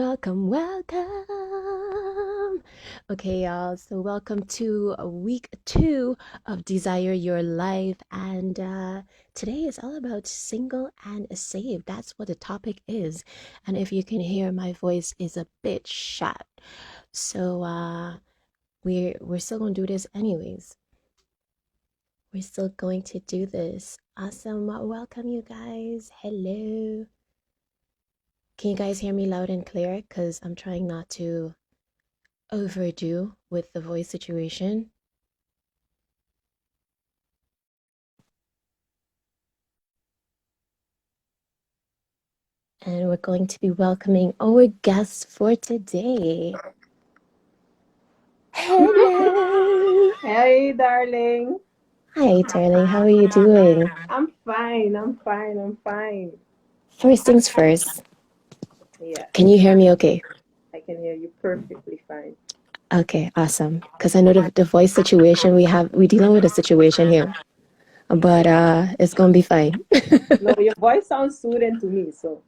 Welcome, welcome. Okay, y'all. So, welcome to week 2 of Desire Your Life. And today is all about single and saved. That's what the topic is. And if you can hear, my voice is a bit shot. So, we're still going to do this anyways. We're still going to do this. Awesome. Welcome, you guys. Hello. Can you guys hear me loud and clear? Because I'm trying not to overdo with the voice situation. And we're going to be welcoming our guests for today. Hello. Hey, darling. Hi, darling. How are you doing? I'm fine. First things first. Yeah, Can you hear me okay? I can hear you perfectly fine. Okay, awesome. Because I know the voice situation we're dealing with a situation here. But it's gonna be fine. No, your voice sounds soothing to me, so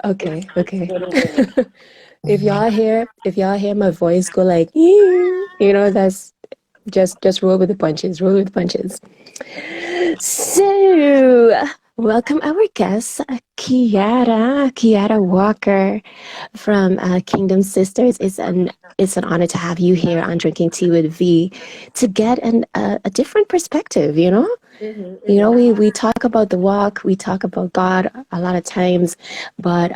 Okay, it's okay. good and well. If y'all hear my voice go like, that's just roll with the punches, roll with the punches. So, welcome our guest, Kiara Walker from Kingdom Sisters. It's an honor to have you here on Drinking Tea with V to get a different perspective. We talk about the walk, we talk about God a lot of times, but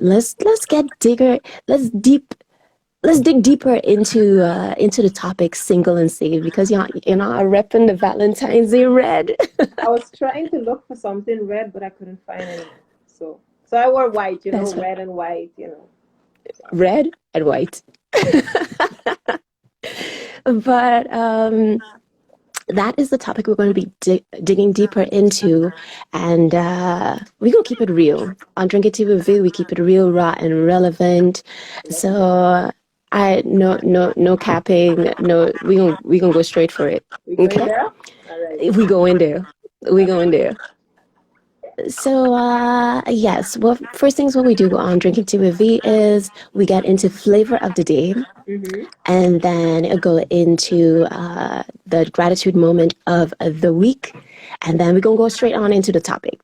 let's get digger, let's dig deeper into the topic single and saved because I'm repping the Valentine's Day red. I was trying to look for something red, but I couldn't find anything. So I wore white, That's right. red and white. So. Red and white. But that is the topic we're going to be digging deeper into, and we're gonna keep it real on Drink It TV. We keep it real, raw, and relevant. So no capping. No, we gonna go straight for it. We going Okay, there? All right. we go in there. We go in there. So, yes, well, first things what we do on Drinking Tea with V is we get into flavor of the day Mm-hmm. and then go into the gratitude moment of the week. And then we're going to go straight on into the topic.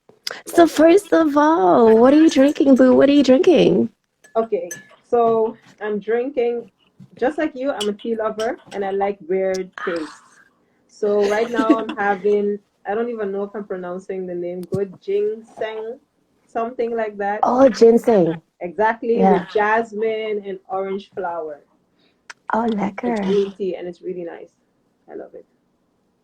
So, first of all, what are you drinking, Boo? What are you drinking? Okay, so I'm drinking, just like you, I'm a tea lover and I like weird tastes. So right now I'm having, I don't even know if I'm pronouncing the name good, ginseng, something like that. Oh, ginseng. Exactly, with Yeah. jasmine and orange flower. Oh, It's lekker. green tea and it's really nice. I love it.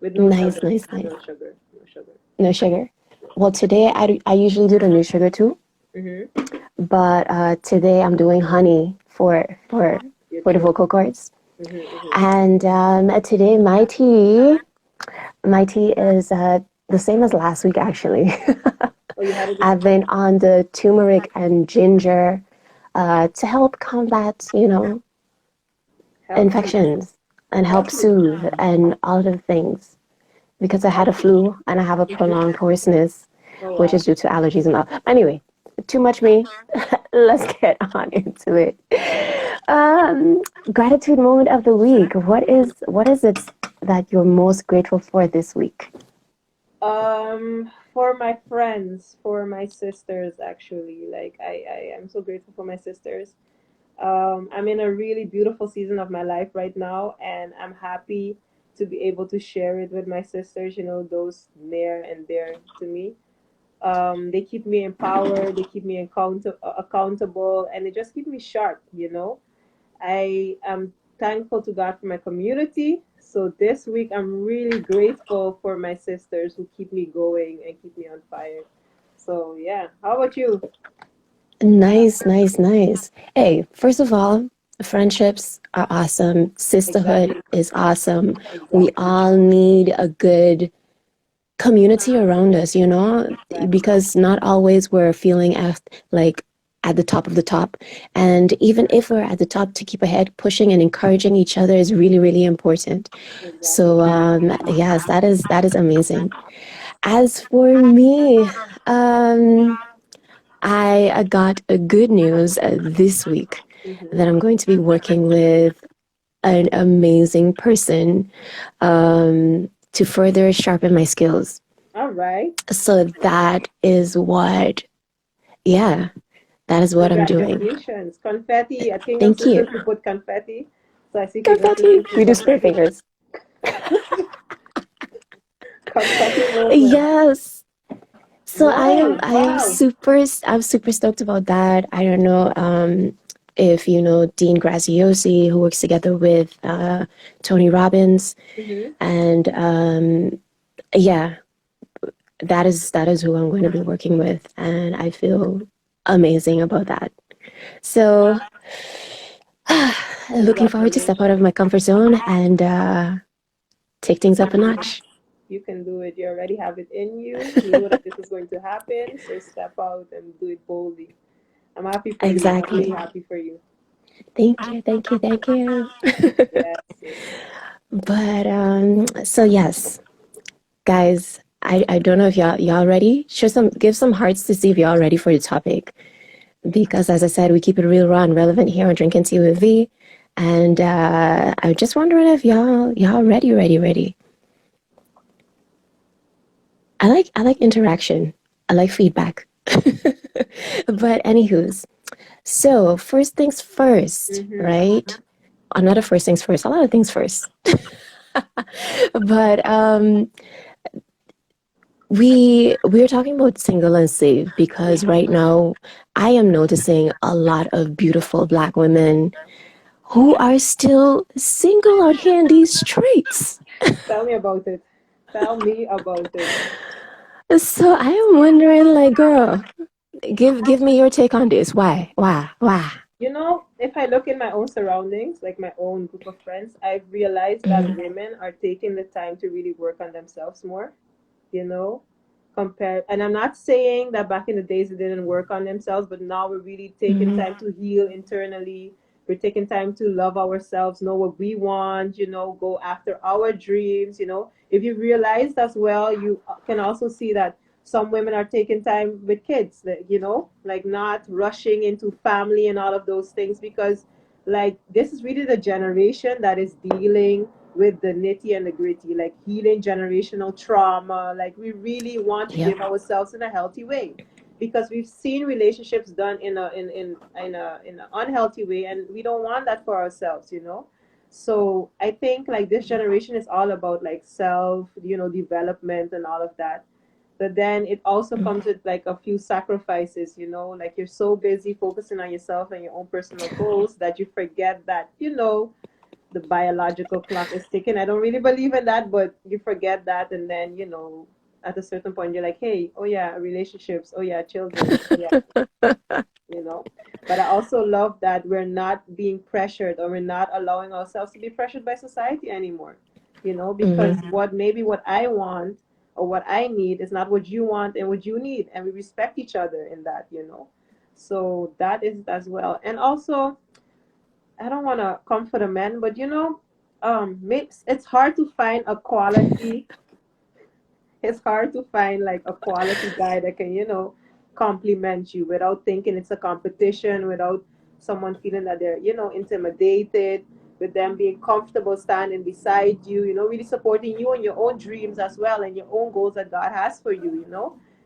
With no Nice, sugar, nice, nice. no sugar, no sugar. No sugar. Well, today I usually do the no sugar too. Mm-hmm. But today I'm doing honey Your for the throat. vocal cords. Mm-hmm, mm-hmm. And today my tea is the same as last week actually. Oh, you had it this I've been on the turmeric and ginger to help combat, help you. infections and help Help you. soothe and all of the things because I had a flu and I have a prolonged hoarseness, Oh which wow. is due to allergies and all. Anyway, too much me. Let's get on into it. Gratitude moment of the week. What is it that you're most grateful for this week? For my friends, for my sisters, actually, like I am so grateful for my sisters. I'm in a really beautiful season of my life right now, and I'm happy to be able to share it with my sisters, those near and dear to me. They keep me empowered, they keep me accountable, and they just keep me sharp. I am thankful to God for my community. So this week, I'm really grateful for my sisters who keep me going and keep me on fire. So, yeah. How about you? Nice, nice, nice. Hey, first of all, friendships are awesome. Sisterhood Exactly. is awesome. We Exactly. all need a good community around us, Exactly. because not always we're feeling like at the top of the top. And even if we're at the top, to keep ahead, pushing and encouraging each other is really, really important. Exactly. So yes, that is amazing. As for me, um, I got a good news this week. Mm-hmm. that I'm going to be working with an amazing person to further sharpen my skills. All right. So that is what, yeah, that is what I'm doing. Congratulations. Confetti. At Kingdom Thank you. Sisters, we put confetti. So I see Kingdom Confetti. Sisters put We do spirit confetti. fingers. Confetti moment. Yes. So Nice. Wow. I'm super stoked about that. I don't know if you know Dean Graziosi, who works together with Tony Robbins, Mm-hmm. and yeah, that is who I'm going to be working with, and I feel amazing about that. So looking forward to step out of Congratulations. my comfort zone and take things up a notch. You can do it. You already have it in you. You know that this is going to happen. So step out and do it boldly. I'm happy for you. I'm really Exactly. happy for you. Thank you, thank you, thank you. Yes, sis. But so yes, guys, I don't know if y'all ready. Show some give some hearts to see if y'all ready for the topic. Because as I said, we keep it real raw and relevant here on Drinking Tea with V. And I'm just wondering if y'all ready. I like interaction. I like feedback. But anywho's, so first things first, Mm-hmm. right? Another first things first, a lot of things first. But we're talking about single and safe because right now I am noticing a lot of beautiful black women who are still single out here in these streets. Tell me about it. Tell me about it. So I am wondering, like, girl, give me your take on this. Why? You know, if I look in my own surroundings, like my own group of friends, I've realized that Mm-hmm. women are taking the time to really work on themselves more, you know, compared. And I'm not saying that back in the days they didn't work on themselves, but now we're really taking Mm-hmm. time to heal internally. We're taking time to love ourselves, know what we want, go after our dreams. If you realize as well, you can also see that some women are taking time with kids, like not rushing into family and all of those things, because like this is really the generation that is dealing with the nitty and the gritty, like healing generational trauma. Like we really want to Yep. give ourselves in a healthy way, because we've seen relationships done in an unhealthy way, and we don't want that for ourselves. So I think like this generation is all about like self, development and all of that. But then it also comes with like a few sacrifices. Like you're so busy focusing on yourself and your own personal goals that you forget that the biological clock is ticking. I don't really believe in that, but you forget that, and then at a certain point you're like, hey, oh yeah, relationships, oh yeah, children, oh yeah, you know. But I also love that we're not being pressured, or we're not allowing ourselves to be pressured by society anymore. Because Mm-hmm. what I want or what I need is not what you want and what you need, and we respect each other in that. So that is as well. And also, I don't want to come for the men, but it's hard to find a quality. It's hard to find like a quality guy that can, compliment you without thinking it's a competition, without someone feeling that they're, intimidated, with them being comfortable standing beside you, really supporting you in your own dreams as well and your own goals that God has for you.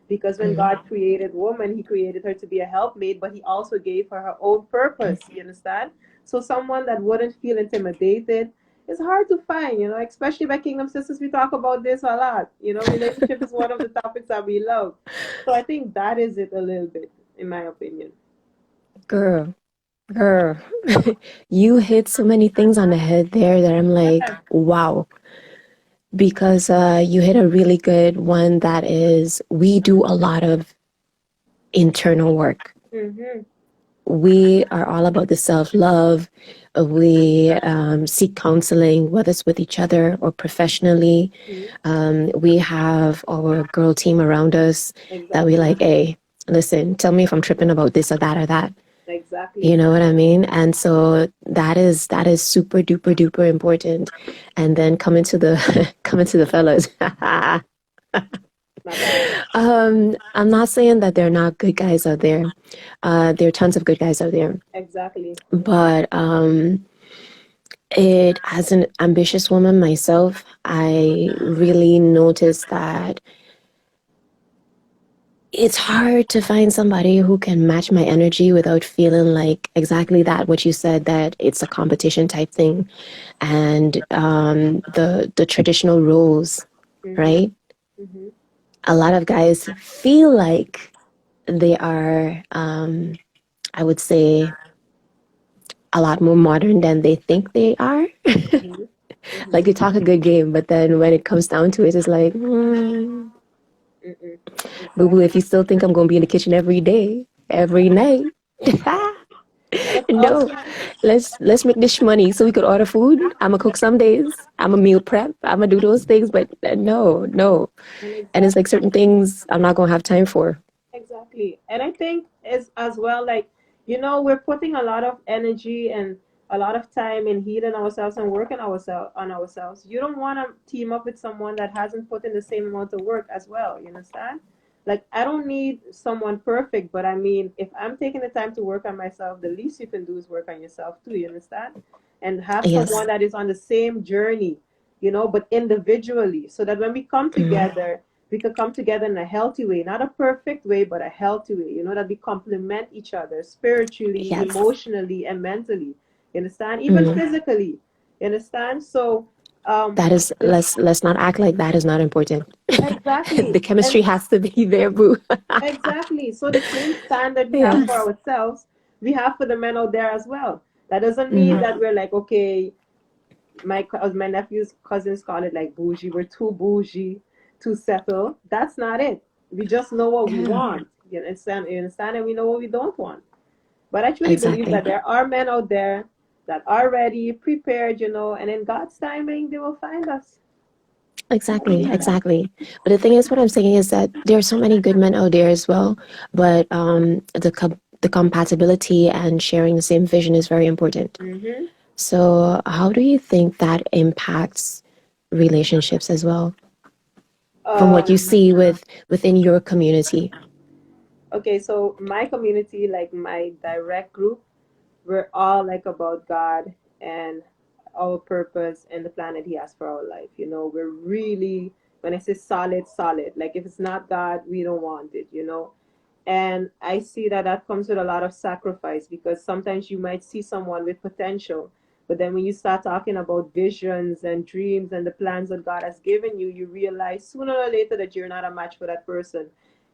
Because when Mm-hmm. God created woman, he created her to be a helpmate, but he also gave her her own purpose. You understand? So someone that wouldn't feel intimidated, it's hard to find, especially by Kingdom Sisters. We talk about this a lot. Relationship is one of the topics that we love. So I think that is it a little bit, in my opinion. Girl, girl, you hit so many things on the head there that I'm like, wow. Because you hit a really good one that is, we do a lot of internal work. Mm-hmm. We are all about the self love. We seek counseling, whether it's with each other or professionally. Mm-hmm. We have our girl team around us that we Exactly. like, hey, listen, tell me if I'm tripping about this or that or that. You Exactly. know what I mean? And so that is super duper duper important. And then coming to the coming to the fellas. My bad. I'm not saying that there are not good guys out there. There are tons of good guys out there. Exactly. But it as an ambitious woman myself, I really noticed that it's hard to find somebody who can match my energy without feeling like exactly that, what you said, that it's a competition type thing, and the traditional roles, Mhm. right? Mhm. A lot of guys feel like they are, I would say, a lot more modern than they think they are. Mhm. Like Mhm. they talk a good game, but then when it comes down to it, it's like, Mm-mm. boo boo, if you Exactly. still think I'm gonna be in the kitchen every day, every night, And it's no. also Let's make this money so we could order food. I'ma cook some days. I'ma meal prep. I'ma do those things, but no, no. and And it's like exactly. certain things I'm not gonna have time for. Exactly. And I think as well, like, we're putting a lot of energy and a lot of time in healing ourselves and working ourselves on ourselves. You don't want to team up with someone that hasn't put in the same amount of work as well. You understand? Like, I don't need someone perfect, but I mean, if I'm taking the time to work on myself, the least you can do is work on yourself too. You understand? And have someone Yes. that is on the same journey, but individually, so that when we come Mm, together, we could come together in a healthy way, not a perfect way, but a healthy way, that we complement each other spiritually, yes. emotionally, and mentally. You understand? Even Mm. physically. You understand? So, That is, this let's not act like that is not important. The exactly. chemistry And has to be there, boo. exactly. So the same standard we have for Yes. ourselves, we have for the men out there as well. That doesn't mean Mm, that we're like, okay, my nephew's cousins call it like bougie. We're too bougie to settle. That's not it. We just know what we yeah, want. You understand, and we know what we don't want. But I truly believe exactly. that there are men out there that are ready, prepared, and in God's timing, they will find us. I Exactly, believe that. exactly. But the thing is, what I'm saying is that there are so many good men out there as well, but the compatibility and sharing the same vision is very important. Mm-hmm. So, how do you think that impacts relationships as well, from what you Um, see within your community? okay, so my community, like my direct group, we're all like about God and our purpose and the plan that He has for our life. We're really, when I say solid, solid. Like if it's not God, we don't want it. And I see that that comes with a lot of sacrifice, because sometimes you might see someone with potential, but then when you start talking about visions and dreams and the plans that God has given you, you realize sooner or later that you're not a match for that person.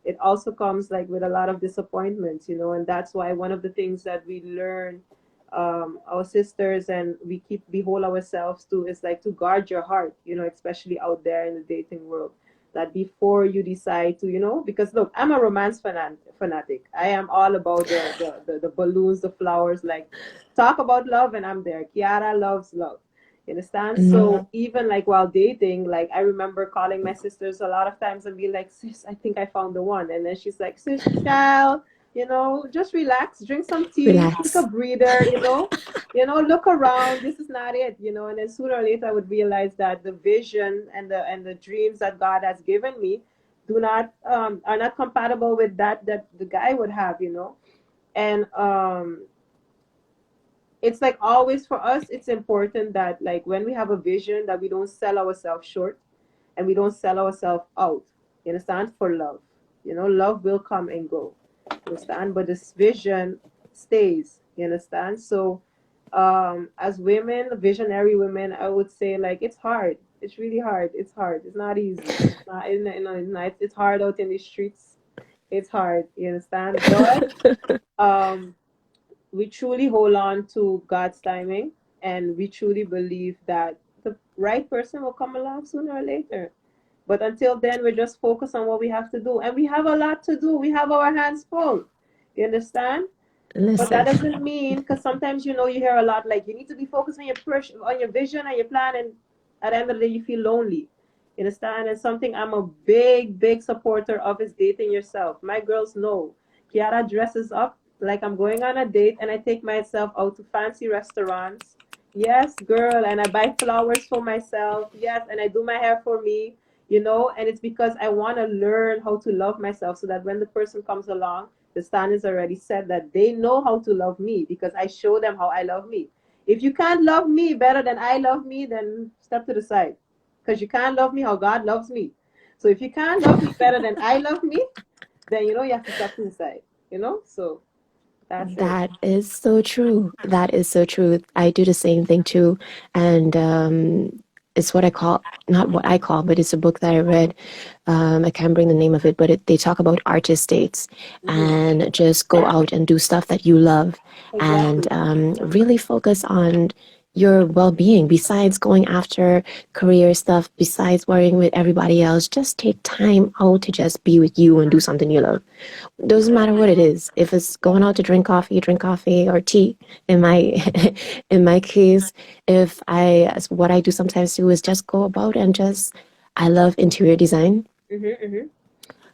It also comes like with a lot of disappointments, and that's why one of the things that we learn, our sisters, and we keep behold ourselves to, is like to guard your heart, especially out there in the dating world, that before you decide to, because look, I'm a romance fanatic. I am all about the balloons, the flowers, like talk about love and I'm there. Kiara loves love. You understand? Mm, So even like while dating, like I remember calling my sisters a lot of times and be like, sis, I think I found the one. And then she's like, sis, child, just relax, drink some tea, take a relax. breather. Look around. This is not it. And then sooner or later, I would realize that the vision and the dreams that God has given me do not are not compatible with that the guy would have. And it's like always for us, it's important that like when we have a vision, that we don't sell ourselves short and we don't sell ourselves out. You understand? For love. Love will come and go. You understand? But this vision stays. You understand? So as women, visionary women, I would say like it's hard. It's really hard. It's hard. It's not easy. It's hard out in the streets. It's hard. You understand? But um we truly hold on to God's timing, and we truly believe that the right person will come along sooner or later. But until then, we're just focused on what we have to do. And we have a lot to do. We have our hands full. You understand? But that Listen, doesn't mean, because sometimes you hear a lot like you need to be focused on your vision and your plan, and at the end of the day you feel lonely. You understand? And something I'm a big, big supporter of is dating yourself. My girls know. Kiara dresses up like I'm going on a date, and I take myself out to fancy restaurants. Yes, girl, and I buy flowers for myself. Yes, and I do my hair for me. you know, and it's because I want to learn how to love myself so that when the person comes along, the standards already set that they know how to love me because I show them how I love me. If you can't love me better than I love me, then step to the side because you can't love me how God loves me. So if you can't love me better than I love me, then you have to step to the side, So that's it. That is so true. That is so true. I do the same thing too. And it's what I call, not what I call, but it's a book that I read. I can't bring the name of it, but they talk about artist dates Hmm. and just go out and do stuff that you love and Exactly. really focus on your well-being besides going after career stuff, besides worrying with everybody else. Just take time out to just be with you and do something you love. Doesn't matter what it is. If it's going out to drink coffee or tea. In my in my case, if I what I do sometimes too is just go about and just I love interior design. Hmm. Hmm.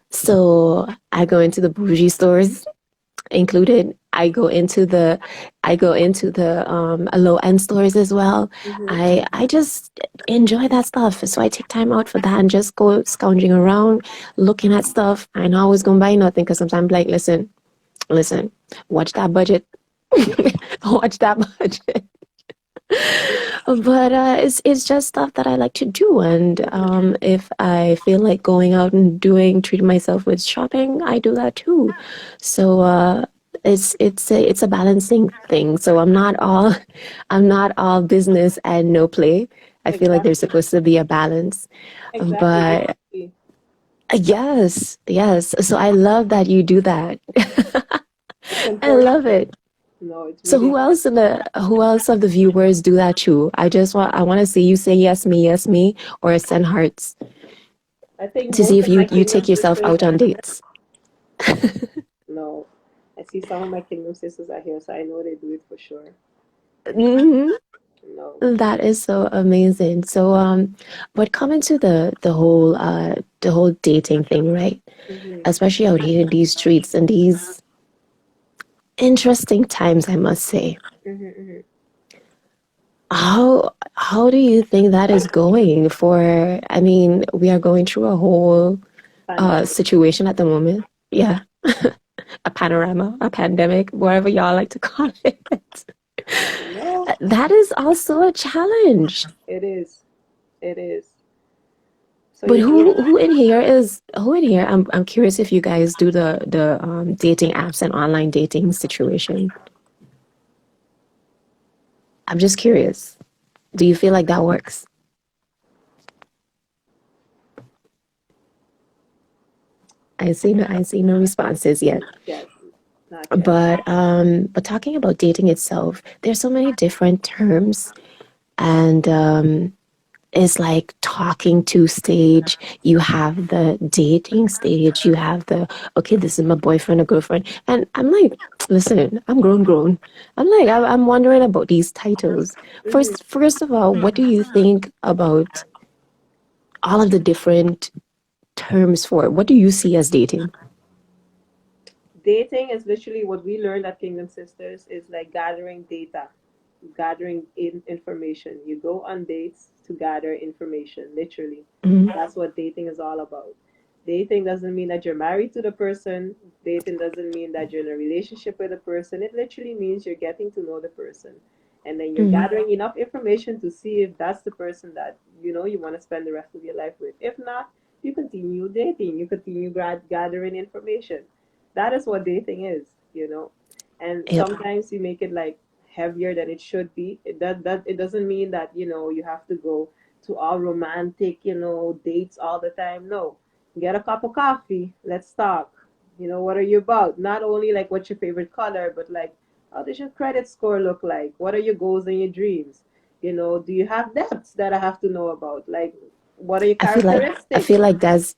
So I go into the bougie stores included. I go into the low end stores as well. Hmm. I just enjoy that stuff. So I take time out for that and just go scrounging around, looking at stuff. I know I was gonna buy nothing because sometimes like listen, watch that budget. Watch that budget. But it's just stuff that I like to do, and Hmm. if I feel like going out and treating myself with shopping, I do that too. So it's a balancing thing. So I'm not all business and no play. I feel like there's Exactly. supposed to be a balance, Exactly. but Exactly. yes. So I love that you do that. It's I important. love it. No, it's So really who else of the viewers do that too? I want to see you say yes me or send hearts I think to see most if of my you kingdom take yourself sisters, out on dates. no. I see some of my kingdom sisters are here, so I know they do it for sure. Hmm. No. That is so amazing. So but coming to the whole dating thing, right? Hmm. Especially out here in these streets and these interesting times, I must say. Hmm. Hmm. How do you think that is going for, I mean, we are going through a whole Pandemic. situation at the moment. Yeah. A panorama, a pandemic, whatever y'all like to call it. No, That is also a challenge. it is. It is. So But you know, who in here? I'm curious if you guys do the dating apps and online dating situation. I'm just curious. Do you feel like that works? I see no responses yet. yes, not yet. But talking about dating itself, there's so many different terms and is like talking to stage. You have the dating stage. You have the okay, this is my boyfriend or girlfriend. And I'm like, listen, I'm grown. I'm like, I'm wondering about these titles. Hmm. First of all, what do you think about all of the different terms for it? What do you see as dating? Dating is literally what we learned at Kingdom Sisters is like gathering data, gathering information. You go on dates to gather information, literally. Mhm. That's what dating is all about. Dating doesn't mean that you're married to the person. Dating doesn't mean that you're in a relationship with the person. It literally means you're getting to know the person. And then you're Mhm. gathering enough information to see if that's the person that you want to spend the rest of your life with. If not, you continue dating. You continue gathering information. That is what dating is. And Yep. sometimes you make it like heavier than it should be. That it doesn't mean that you have to go to all romantic dates all the time. No, get a cup of coffee. Let's talk. What are you about? Not only like what's your favorite color, but like how does your credit score look like? What are your goals and your dreams? Do you have debts that I have to know about? Like, what are your I characteristics? feel like that's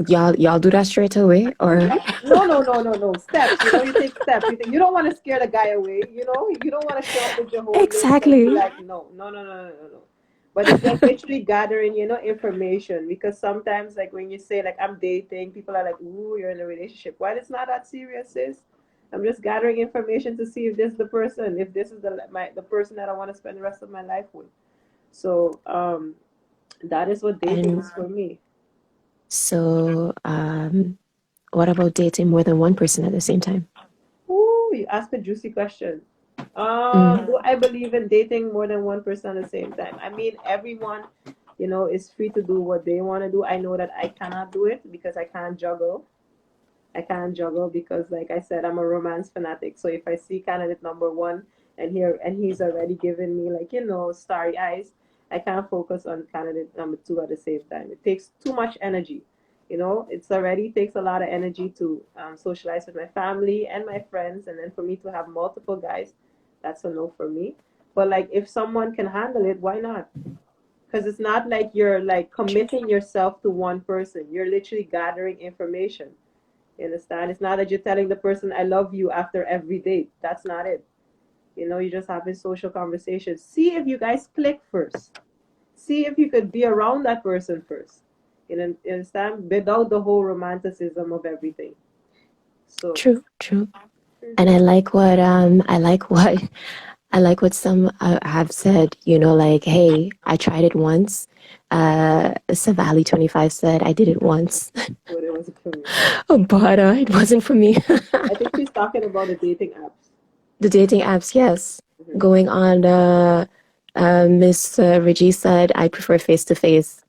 y'all do that straight away or No, no, no, no, no. Steps. You take steps. You don't want to scare the guy away. You don't want to show up with your whole list and be exactly. like, no, no, no, no, no, no, no. But it's like literally gathering, information because sometimes, like when you say like I'm dating, people are like, "Ooh, you're in a relationship." While it's not that serious, sis. I'm just gathering information to see if this is the person, if this is the person that I want to spend the rest of my life with. So that is what dating And is for me. So, what about dating more than one person at the same time? Ooh, you asked a juicy question. Mm, Do I believe in dating more than one person at the same time? I mean, everyone, is free to do what they want to do. I know that I cannot do it because I can't juggle. I can't juggle because, like I said, I'm a romance fanatic. So if I see candidate number one and he's already given me, like, starry eyes, I can't focus on candidate number two at the same time. It takes too much energy. It's already takes a lot of energy to socialize with my family and my friends, and then for me to have multiple guys, that's a no for me. But like, if someone can handle it, why not? Because it's not like you're like committing yourself to one person. You're literally gathering information. You understand? It's not that you're telling the person I love you after every date. That's not it. You're just having social conversations. See if you guys click first. See if you could be around that person first. You understand? Without the whole romanticism of everything. So, true, true. And hmm I like what some have said, like, hey, I tried it once. Savali 25 said I did it once, but it wasn't for me. but it wasn't for me. I think she's talking about the dating apps. The dating apps, yes. Hmm. Going on, Miss Reggie said I prefer face to face.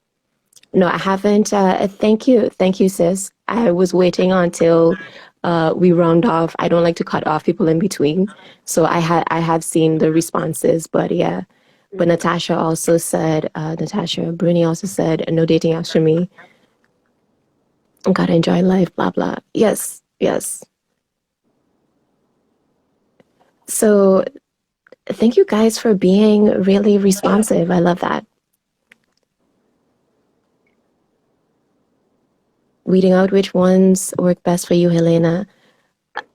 No, I haven't. Thank you, sis. I was waiting until we round off. I don't like to cut off people in between, so I have seen the responses, but yeah. But Hmm. Natasha also said, Natasha Bruni also said, no dating apps for me. Gotta enjoy life, blah blah. Yes, yes. So thank you guys for being really responsive. I love that. Weeding out which ones work best for you, Helena.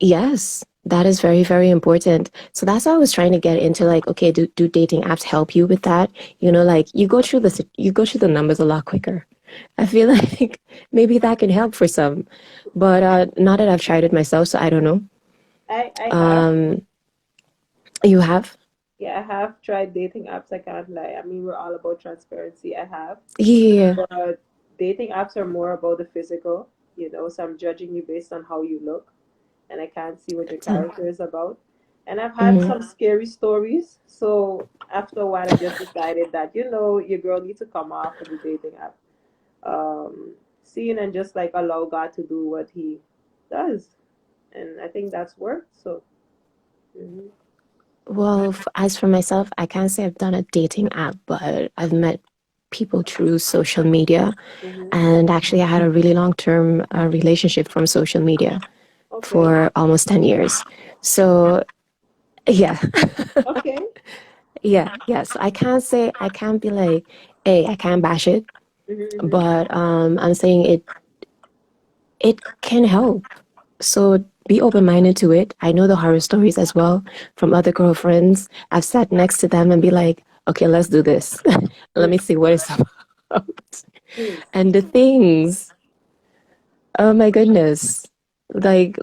Yes, that is very, very important. So that's why I was trying to get into like, okay, do dating apps help you with that? Like you go through the numbers a lot quicker. I feel like maybe that can help for some, but not that I've tried it myself, so I don't know. I have. Um, you have? Yeah, I have tried dating apps. I can't lie. I mean, we're all about transparency. I have. Yeah. But dating apps are more about the physical, so I'm judging you based on how you look, and I can't see what your Done. character is about. And I've had Mm-hmm. some scary stories, so after a while, I just decided that, your girl needs to come off of the dating app, seeing and just like allow God to do what He does. And I think that's worked. So, hmm Well, as for myself, I can't say I've done a dating app, but I've met people through social media. hmm And actually, I had a really long term relationship from social media okay, for almost 10 years. So, yeah, okay, yeah, yes. I can't be like, hey, I can't bash it, hmm but I'm saying it can help. So be open minded to it. I know the horror stories as well from other girlfriends. I've sat next to them and be like, okay, let's do this. Let hmm me see what it's about. hmm And the things, oh my goodness.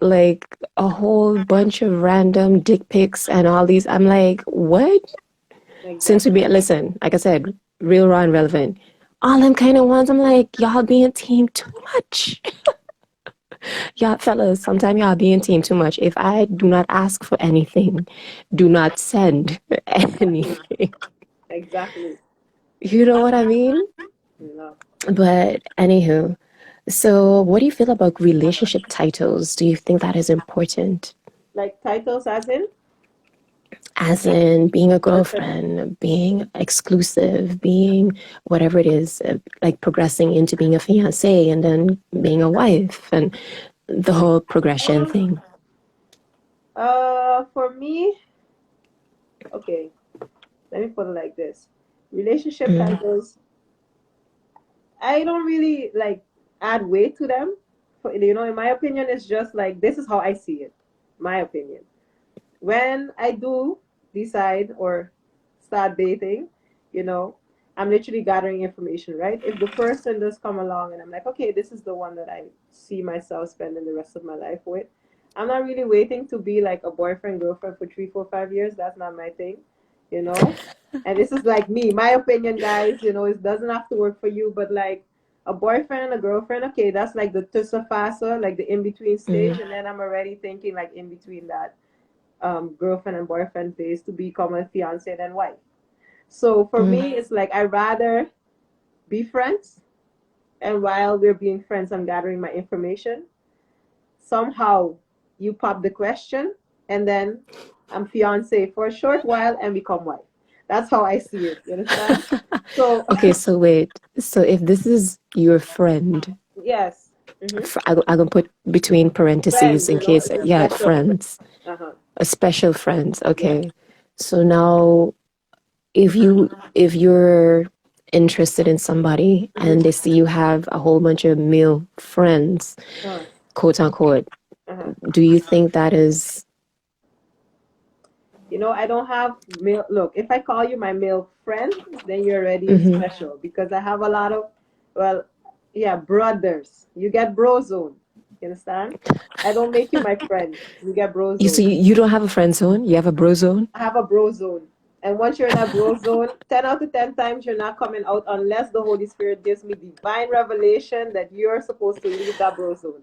Like a whole bunch of random dick pics and all these. I'm like, what? Since we exactly. be listen, like I said, real raw and relevant. All them kind of ones, I'm like, y'all being team too much. Y'all fellas, sometimes y'all being team too much. If I do not ask for anything, do not send Exactly. anything. Exactly. You know what I mean? No. But anywho, so what do you feel about relationship titles? Do you think that is important? Like titles as in? As in being a girlfriend, being exclusive, being whatever it is, like progressing into being a fiance and then being a wife and the whole progression Um, thing. for me, okay, let me put it like this. Relationship Mm, titles, I don't really like add weight to them. In my opinion, it's just like this is how I see it. My opinion. When I do decide or start dating, you know, I'm literally gathering information, right? If the person does come along and I'm like, okay, this is the one that I see myself spending the rest of my life with, I'm not really waiting to be like a boyfriend, girlfriend for 3, 4, 5 years. That's not my thing, you know? And this is like me, my opinion, guys, it doesn't have to work for you, but like, A boyfriend and a girlfriend, okay, that's like the tussa fasa, like the in between stage, Mm-hmm. and then I'm already thinking like in between that girlfriend and boyfriend phase to become a fiance and wife. So for Mm-hmm. me, it's like I'd rather be friends, and while we're being friends, I'm gathering my information. Somehow you pop the question, and then I'm fiance for a short while and become wife. That's how I see it. You understand? So Okay, so wait. So if this is your friend, yes, mm-hmm. I'm gonna put between parentheses Friends, in you know, case, it's a yeah, special friend. friends, Uh-huh. a special friends. Yes. Okay. So now if you're interested in somebody and Mm-hmm. they see you have a whole bunch of male friends, Uh-huh. quote unquote, Uh-huh. do you think that is You know, I don't have male. Look, if I call you my male friend, then you're already mm-hmm. special because I have a lot of, well, yeah, brothers. You get bro zone. You understand? I don't make you my friend. You get bro You so zone. you don't have a friend zone, you have a bro zone? I have a bro zone. And once you're in that bro zone, 10 out of 10 times you're not coming out unless the Holy Spirit gives me divine revelation that you're supposed to leave that bro zone.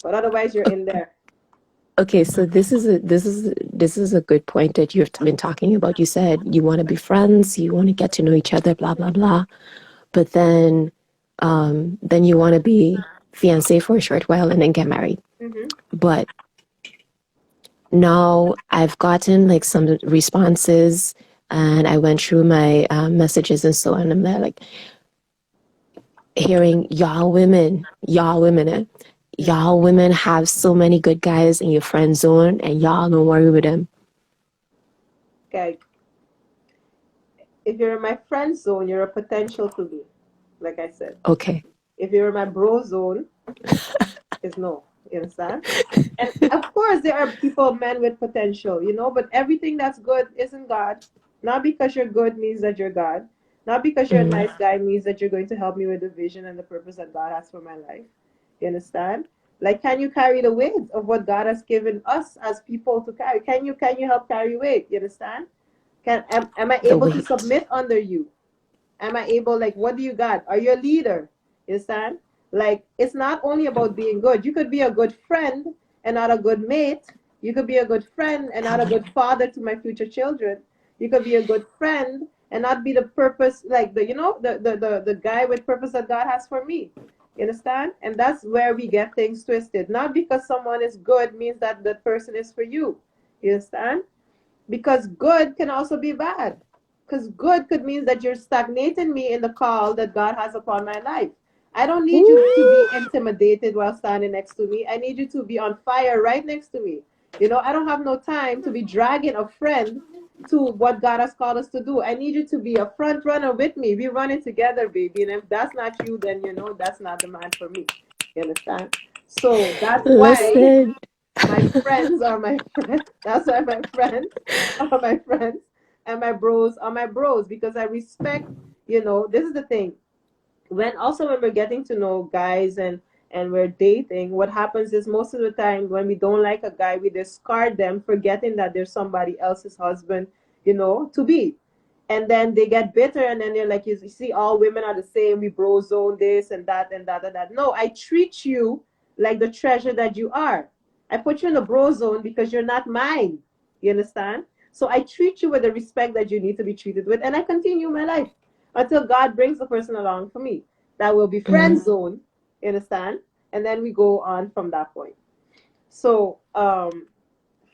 But otherwise, you're in there. Okay, so this is a good point that you've been talking about. You said you want to be friends, you want to get to know each other, blah blah blah. But then you want to be fiancé for a short while and then get married. Mm-hmm. But now I've gotten like some responses, and I went through my messages and so on. I'm there like hearing y'all women, y'all women have so many good guys in your friend zone, and y'all don't worry with them. Okay. If you're in my friend zone, you're a potential to me, like I said. Okay. If you're in my bro zone, it's no. You understand? And of course, there are people, men with potential, you know, but everything that's good isn't God. Not because you're good means that you're God. Not because you're a Mm, nice guy means that you're going to help me with the vision and the purpose that God has for my life. You understand? Like, can you carry the weight of what God has given us as people to carry? Can you help carry weight? You understand? Am I the able to weight. submit under you? Am I able, like, what do you got? Are you a leader? You understand? Like, it's not only about being good. You could be a good friend and not a good mate. You could be a good friend and not a good father to my future children. You could be a good friend and not be the purpose, like the, you know, the guy with purpose that God has for me. You understand? And that's where we get things twisted. Not because someone is good means that that person is for you. You understand? Because good can also be bad. Because good could mean that you're stagnating me in the call that God has upon my life. I don't need you to be Ooh. intimidated while standing next to me. I need you to be on fire right next to me. You know, I don't have no time to be dragging a friend to what God has called us to do. I need you to be a front runner with me. We're running together, baby. And if that's not you, then you know that's not the man for me. You understand? So that's why Listen. my friends are my friends. That's why my friends are my friends, and my bros are my bros because I respect. You know, this is the thing. When we're getting to know guys and we're dating, what happens is most of the time when we don't like a guy, we discard them, forgetting that there's somebody else's husband, you know, to be. And then they get bitter, and then they're like, you see, all women are the same. We bro zone this and that and that and that. No, I treat you like the treasure that you are. I put you in the bro zone because you're not mine. You understand? So I treat you with the respect that you need to be treated with, and I continue my life until God brings the person along for me. That will be friend Mm, zone. You understand? And then we go on from that point. So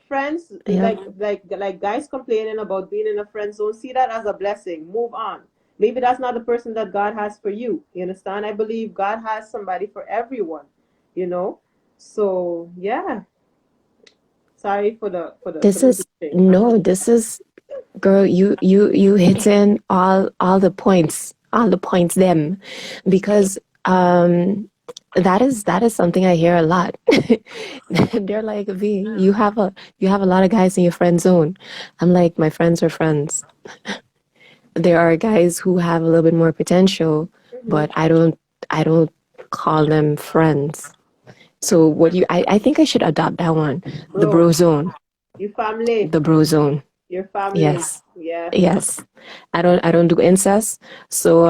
friends, yeah. like guys complaining about being in a friend zone, see that as a blessing. Move on. Maybe that's not the person that God has for you. You understand? I believe God has somebody for everyone. You know. So yeah. Sorry for This the is preaching. no, this is girl, you hit in all the points, all the points them because that is something I hear a lot. They're like, V, you have a lot of guys in your friend zone. I'm like, my friends are friends. There are guys who have a little bit more potential, Mm-hmm. but I don't call them friends. So what I think I should adopt that one. The Bro, bro zone. you family, The bro zone. your family. Yes. Yes. Yes. I don't do incest. So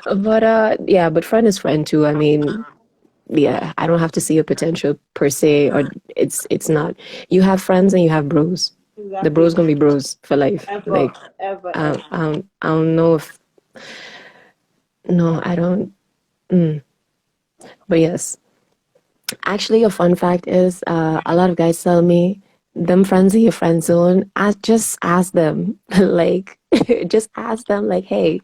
But yeah, but friend is friend too. I mean, yeah, I don't have to see a potential per se, or it's not. You have friends and you have bros. The Exactly. bros gonna be bros for life. Ever, Like, ever, ever. I don't know if no, I don't. Mm. But yes, actually, a fun fact is, a lot of guys tell me, them friends in your friend zone. I just ask them, like, just ask them, like, hey,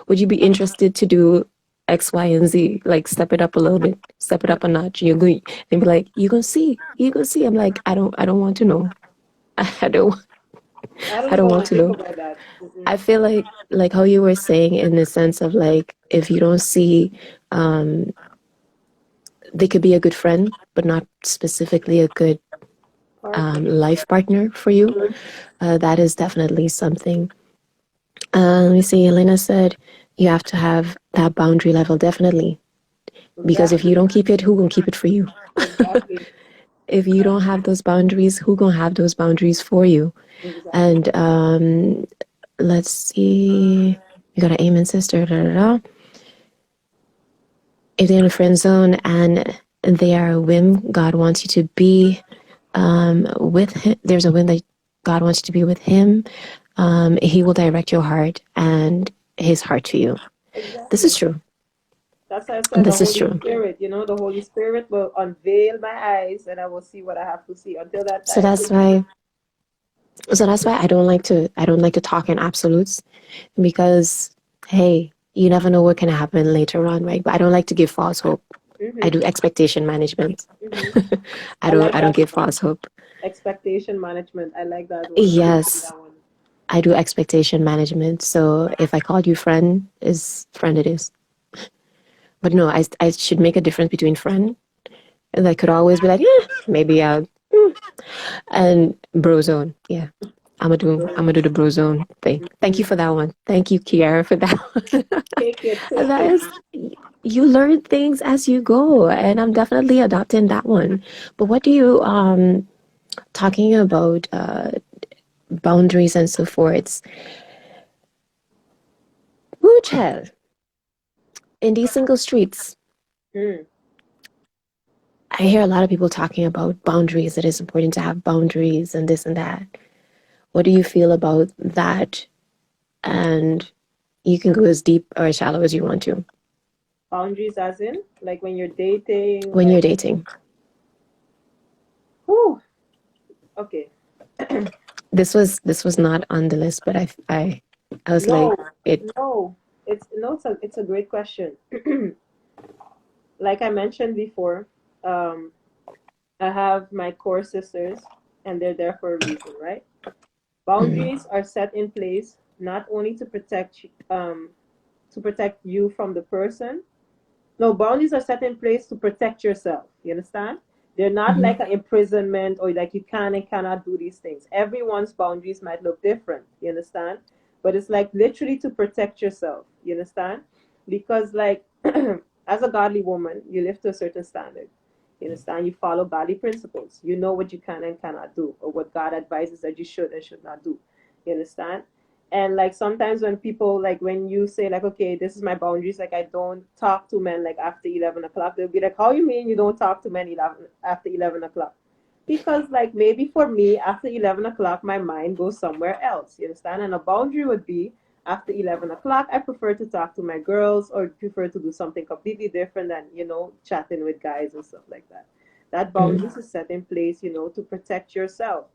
would you be interested to do X, Y, and Z? Like, step it up a little bit, step it up a notch. You're going, and be like, you gonna see, you gonna see. I'm like, I don't want to know. I don't, I don't I don't even want want to to think know. about that. Mm-mm. I feel like how you were saying in the sense of like, if you don't see, um, they could be a good friend, but not specifically a good Partner. life partner for you. That is definitely something. Let me see. Elena said you have to have that boundary level, definitely. Because if you Exactly. don't keep it, who gonna keep it for you? Exactly. If you don't have those boundaries, who gonna have those boundaries for you? Exactly. And let's see. You got an amen, sister. Da, da, da. If they're in a friend zone and they are a whim, God wants you to be with him. There's a whim that God wants you to be with him. He will direct your heart and his heart to you. This is Exactly. true. That's why I said the This is Holy true. Spirit, the Holy Spirit will unveil my eyes and I will see what I have to see. Until that So time, that's why. So that's why I don't like to talk in absolutes because hey, you never know what can happen later on, right? But I don't like to give false hope. I mm-hmm, do expectation management. mm-hmm. I I like don't that give one. false hope. Expectation management. I like that one. I'm gonna do Yes, that one. I do expectation management. So if I called you friend, is friend it is. But no, I should make a difference between friend and I could always be like, maybe I'll and bro zone. Yeah. I'm gonna do the bro zone thing. Thank you Mm. for that one. Thank you, Kiara, for that one. Take it, And take that it. is you learn things as you go, and I'm definitely adopting that one. But what do you talking about boundaries and so forth? Woo child in these single streets. Mm. I hear a lot of people talking about boundaries. It is important to have boundaries and this and that. What do you feel about that? And you can go as deep or as shallow as you want to Boundaries, as in, like when you're dating, when like, you're dating. whew, okay. This was not on the list, but I was No, like it. no, it's a great question. Like I mentioned before, um, I have my core sisters, and they're there for a reason, right? Mm, Boundaries are set in place not only to protect you from the person. No, boundaries are set in place to protect yourself. You understand? They're not mhm, like an imprisonment or like you can and cannot do these things. Everyone's boundaries might look different. You understand? But it's like literally to protect yourself. You understand? Because like as a godly woman, you live to a certain standard. You understand? You follow godly principles. You know what you can and cannot do, or what God advises that you should and should not do. You understand? And like sometimes when people like when you say like, okay, this is my boundaries, like I don't talk to men like after 11 o'clock, they'll be like, how you mean you don't talk to men after 11 o'clock? Because like maybe for me after 11 o'clock my mind goes somewhere else. You understand? And a boundary would be after 11 o'clock I prefer to talk to my girls or prefer to do something completely different than chatting with guys and stuff like that. That mm, boundaries is set in place, to protect yourself.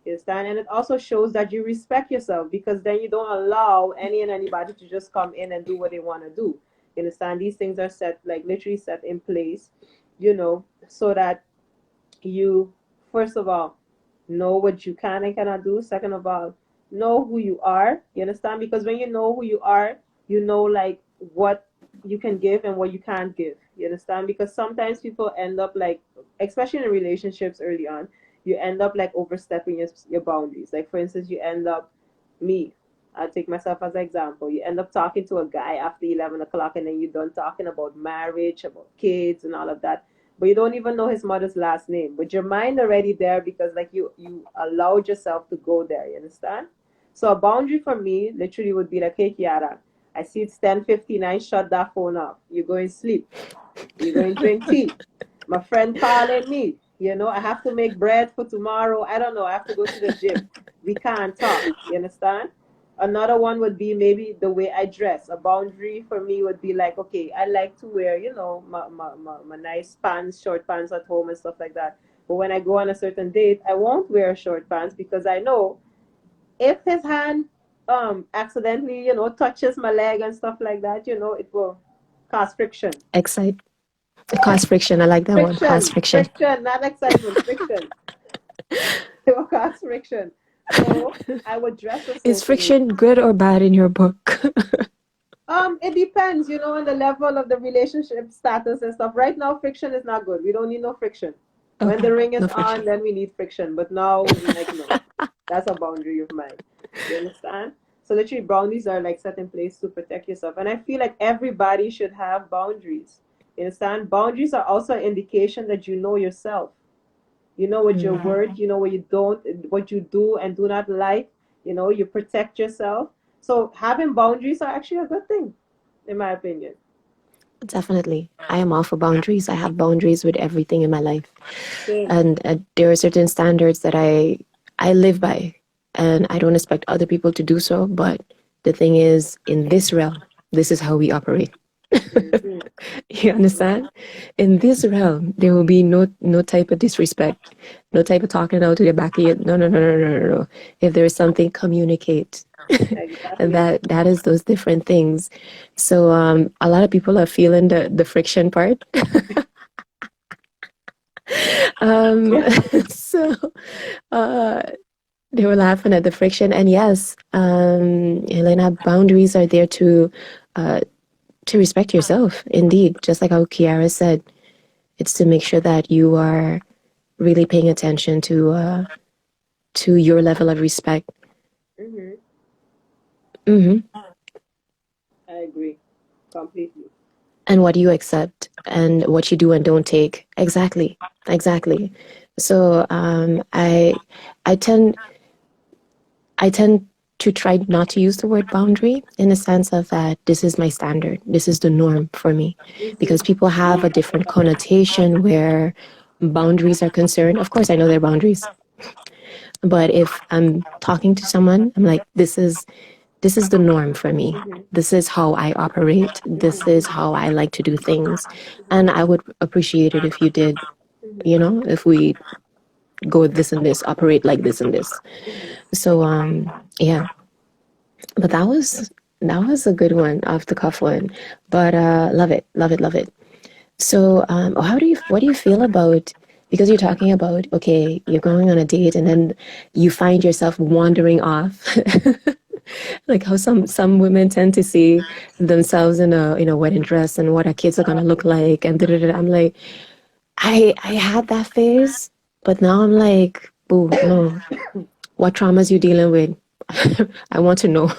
You understand? And it also shows that you respect yourself because then you don't allow any and anybody to just come in and do what they want to do. You understand? These things are set, like literally set in place, so that you, first of all, know what you can and cannot do. Second of all, know who you are. You understand? Because when you know who you are, you know like what you can give and what you can't give. You understand? Because sometimes people end up like, especially in relationships early on, you end up like overstepping your boundaries. Like for instance, you end up me. I'll take myself as an example. You end up talking to a guy after 11 o'clock, and then you're done talking about marriage, about kids, and all of that, but you don't even know his mother's last name. But your mind already there because like you allowed yourself to go there. You understand? So a boundary for me literally would be like, hey Kiara, I see it's 10:59. Shut that phone off. You're going to sleep. You're going to drink tea. My friend calling me. I have to make bread for tomorrow. I don't know. I have to go to the gym. We can't talk. You understand? Another one would be maybe the way I dress. A boundary for me would be like, okay, I like to wear, my nice pants, short pants at home and stuff like that. But when I go on a certain date, I won't wear short pants because I know if his hand accidentally, touches my leg and stuff like that, it will cause friction. Excite. Cause friction. I like that one. Cause Friction, friction. friction, not excitement, friction. It will cause friction. So I would dress a Is certain way. friction good or bad in your book? It depends, on the level of the relationship status and stuff. Right now, friction is not good. We don't need no friction. When the Okay, ring is no on, friction. then we need friction. But now, like, no, that's a boundary of mine. You understand? So literally, boundaries are like set in place to protect yourself. And I feel like everybody should have boundaries. You understand? Boundaries are also an indication that you know yourself. You know what your Mm, worth, you know what you don't, what you do and do not like. You protect yourself. So having boundaries are actually a good thing, in my opinion. definitely. I am all for boundaries. I have boundaries with everything in my life. Same. And there are certain standards that I live by, and I don't expect other people to do so. But the thing is, in this realm, this is how we operate. Mm-hmm. You understand? In this realm, there will be no type of disrespect, no type of talking out to the back of you. No, no, no, no, no, no, no. If there is something, communicate. And Exactly. that is those different things. So a lot of people are feeling the friction part. um, Yeah. so uh, they were laughing at the friction. And yes, Helena, boundaries are there uh, to respect yourself. Indeed, just like how Kiara said, it's to make sure that you are really paying attention to your level of respect. Mm-hmm. Hmm. I agree completely. And what you accept and what you do and don't take. Exactly, exactly. So I tend I tend to try not to use the word boundary in the sense of that this is my standard, this is the norm for me, because Mm-hmm. people have a different connotation where boundaries are concerned. Of course, I know there are boundaries, but if I'm talking to someone, I'm like, this is the norm for me. Mm-hmm. This is how I operate. This is Mm-hmm. how I like to do things. And I would appreciate it if you did, Mm-hmm. if we go with this and this, operate like this and this. Mm-hmm. So yeah. But that was a good one, off the cuff one. But love it, love it, love it. So what do you feel about, because you're talking about, okay, you're going on a date and then you find yourself wandering off. Like how some women tend to see themselves in a wedding dress and what our kids are gonna look like and da, da, da. I'm like, I had that phase, but now I'm like, boo, no. What traumas you dealing with? I want to know.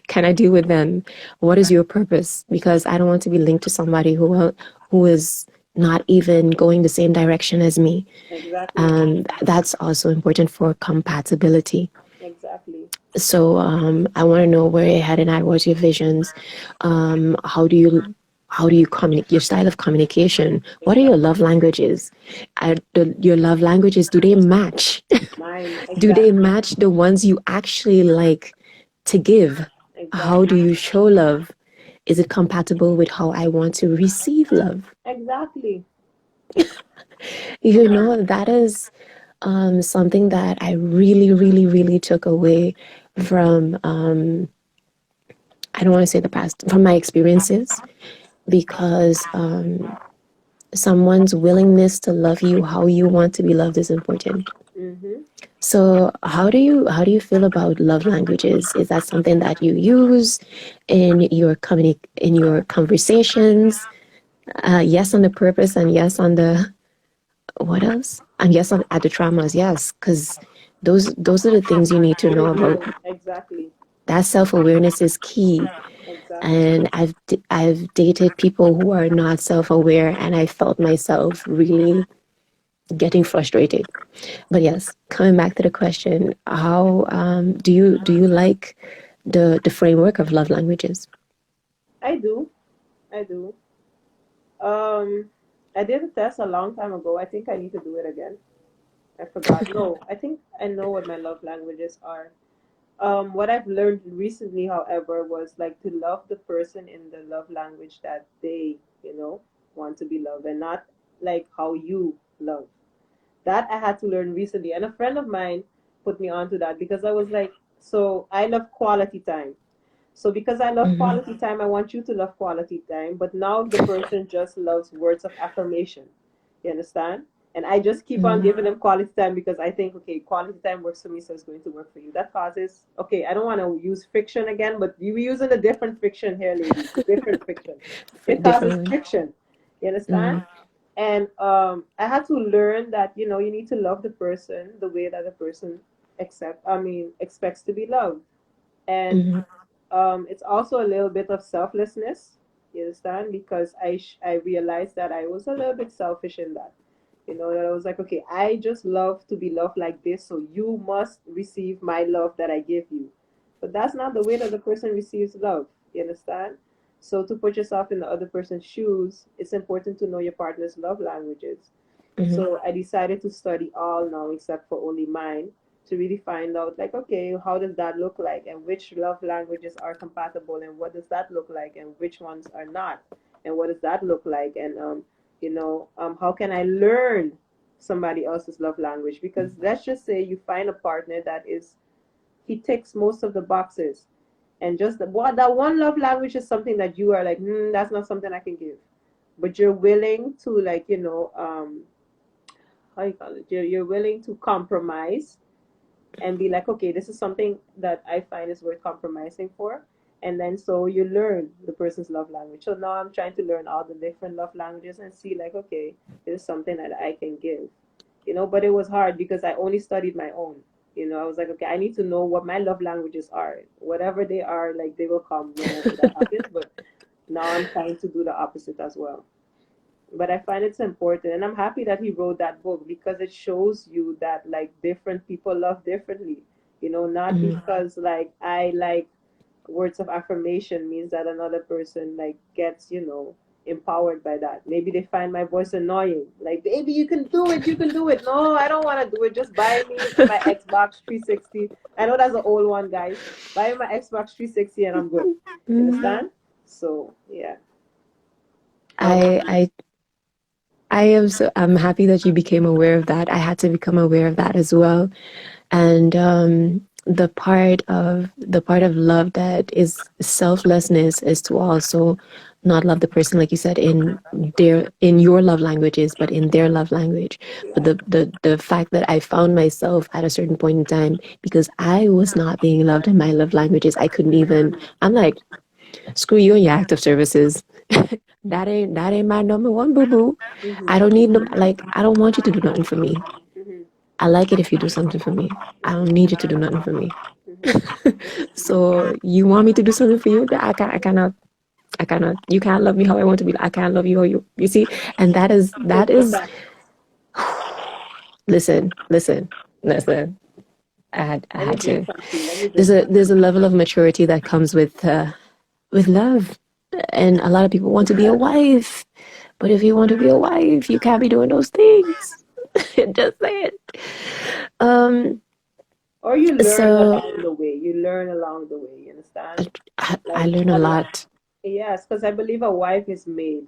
Can I deal with them? What is your purpose? Because I don't want to be linked to somebody who is not even going the same direction as me. Exactly. And that's also important for compatibility. Exactly. So I want to know where you're heading at. What's your visions? How do you communicate? Your style of communication. What are your Exactly. love languages? Your love languages, do they match? Mine. Do they Exactly. match the ones you actually like to give? How do Exactly. you show love? Is it compatible with how I want to receive love? Exactly. That is something that I really, really, really took away from, I don't want to say the past, from my experiences, because someone's willingness to love you how you want to be loved is important. Mm-hmm. So how do you feel about love languages? Is that something that you use in your conversations? Yes on the purpose and yes on the what else? And yes at the traumas, yes, because those are the things you need to know about. Review. Exactly. That self-awareness is key. Exactly. And I've dated people who are not self-aware, and I felt myself really getting frustrated. But yes, coming back to the question, how do you like the framework of love languages? I do. I do. Um, I did a test a long time ago. I think I need to do it again. I forgot. No, I think I know what my love languages are. What I've learned recently, however, was like to love the person in the love language that they, want to be loved, and not like how you love. That I had to learn recently. And a friend of mine put me onto that because I was like, so I love quality time. So because I love Mm-hmm. quality time, I want you to love quality time. But now the person just loves words of affirmation. You understand? And I just keep on Mm-hmm. giving them quality time because I think, okay, quality time works for me, so it's going to work for you. That causes, okay, I don't want to use friction again, but you using a different friction here, ladies. Different friction. It causes Different. friction. You understand? Mm-hmm. And I had to learn that, you need to love the person the way that the person expects to be loved. And Mm-hmm. it's also a little bit of selflessness. You understand? Because I realized that I was a little bit selfish in that. That I was like, okay, I just love to be loved like this, so you must receive my love that I give you. But that's not the way that the person receives love. You understand? So to put yourself in the other person's shoes, it's important to know your partner's love languages. Mm-hmm. So I decided to study all now except for only mine to really find out like, okay, how does that look like, and which love languages are compatible, and what does that look like, and which ones are not, and what does that look like, and how can I learn somebody else's love language? Because let's just say you find a partner that is he ticks most of the boxes, and just that one love language is something that you are like, that's not something I can give, but you're willing to, like, how you call it, you're willing to compromise and be like, okay, this is something that I find is worth compromising for. And then so you learn the person's love language. So now I'm trying to learn all the different love languages and see, like, okay, this is something that I can give. But it was hard because I only studied my own. I was like, okay, I need to know what my love languages are. Whatever they are, like, they will come whenever that happens. But now I'm trying to do the opposite as well. But I find it's important, and I'm happy that he wrote that book because it shows you that, like, different people love differently. Not Mm-hmm. because, like, I like words of affirmation means that another person, like, gets, empowered by that. Maybe they find my voice annoying. Like, baby, you can do it, you can do it. No, I don't want to do it. Just buy me my Xbox 360. I know that's an old one, guys. Buy me my Xbox 360 and I'm good. You Mm-hmm. understand? So yeah. How about I you? I I'm happy that you became aware of that. I had to become aware of that as well. And the part of love that is selflessness is to also not love the person, like you said, in your love languages, but in their love language. But Yeah. the fact that I found myself at a certain point in time because I was not being loved in my love languages, I couldn't even. I'm like, screw you and your active services. That ain't my number one, boo boo. I don't Mhm. need no, like, I don't want you to do nothing for me. Mhm. I like it if you do something for me. I don't need you to do nothing for me. Mhm. So you want me to do something for you? I cannot. You can't love me how I want to be. I can't love you how you see. And that It's a is. fact. Listen. I Let me had drink to. some tea. Let me There's drink a some there's tea. a level of maturity that comes with love, and a lot of people want to be a wife. But if you want to be a wife, you can't be doing those things. Just saying. Um. Or you learn So along the way. You learn along the way. You understand? I Like learn a lot. yes, because I believe a wife is made.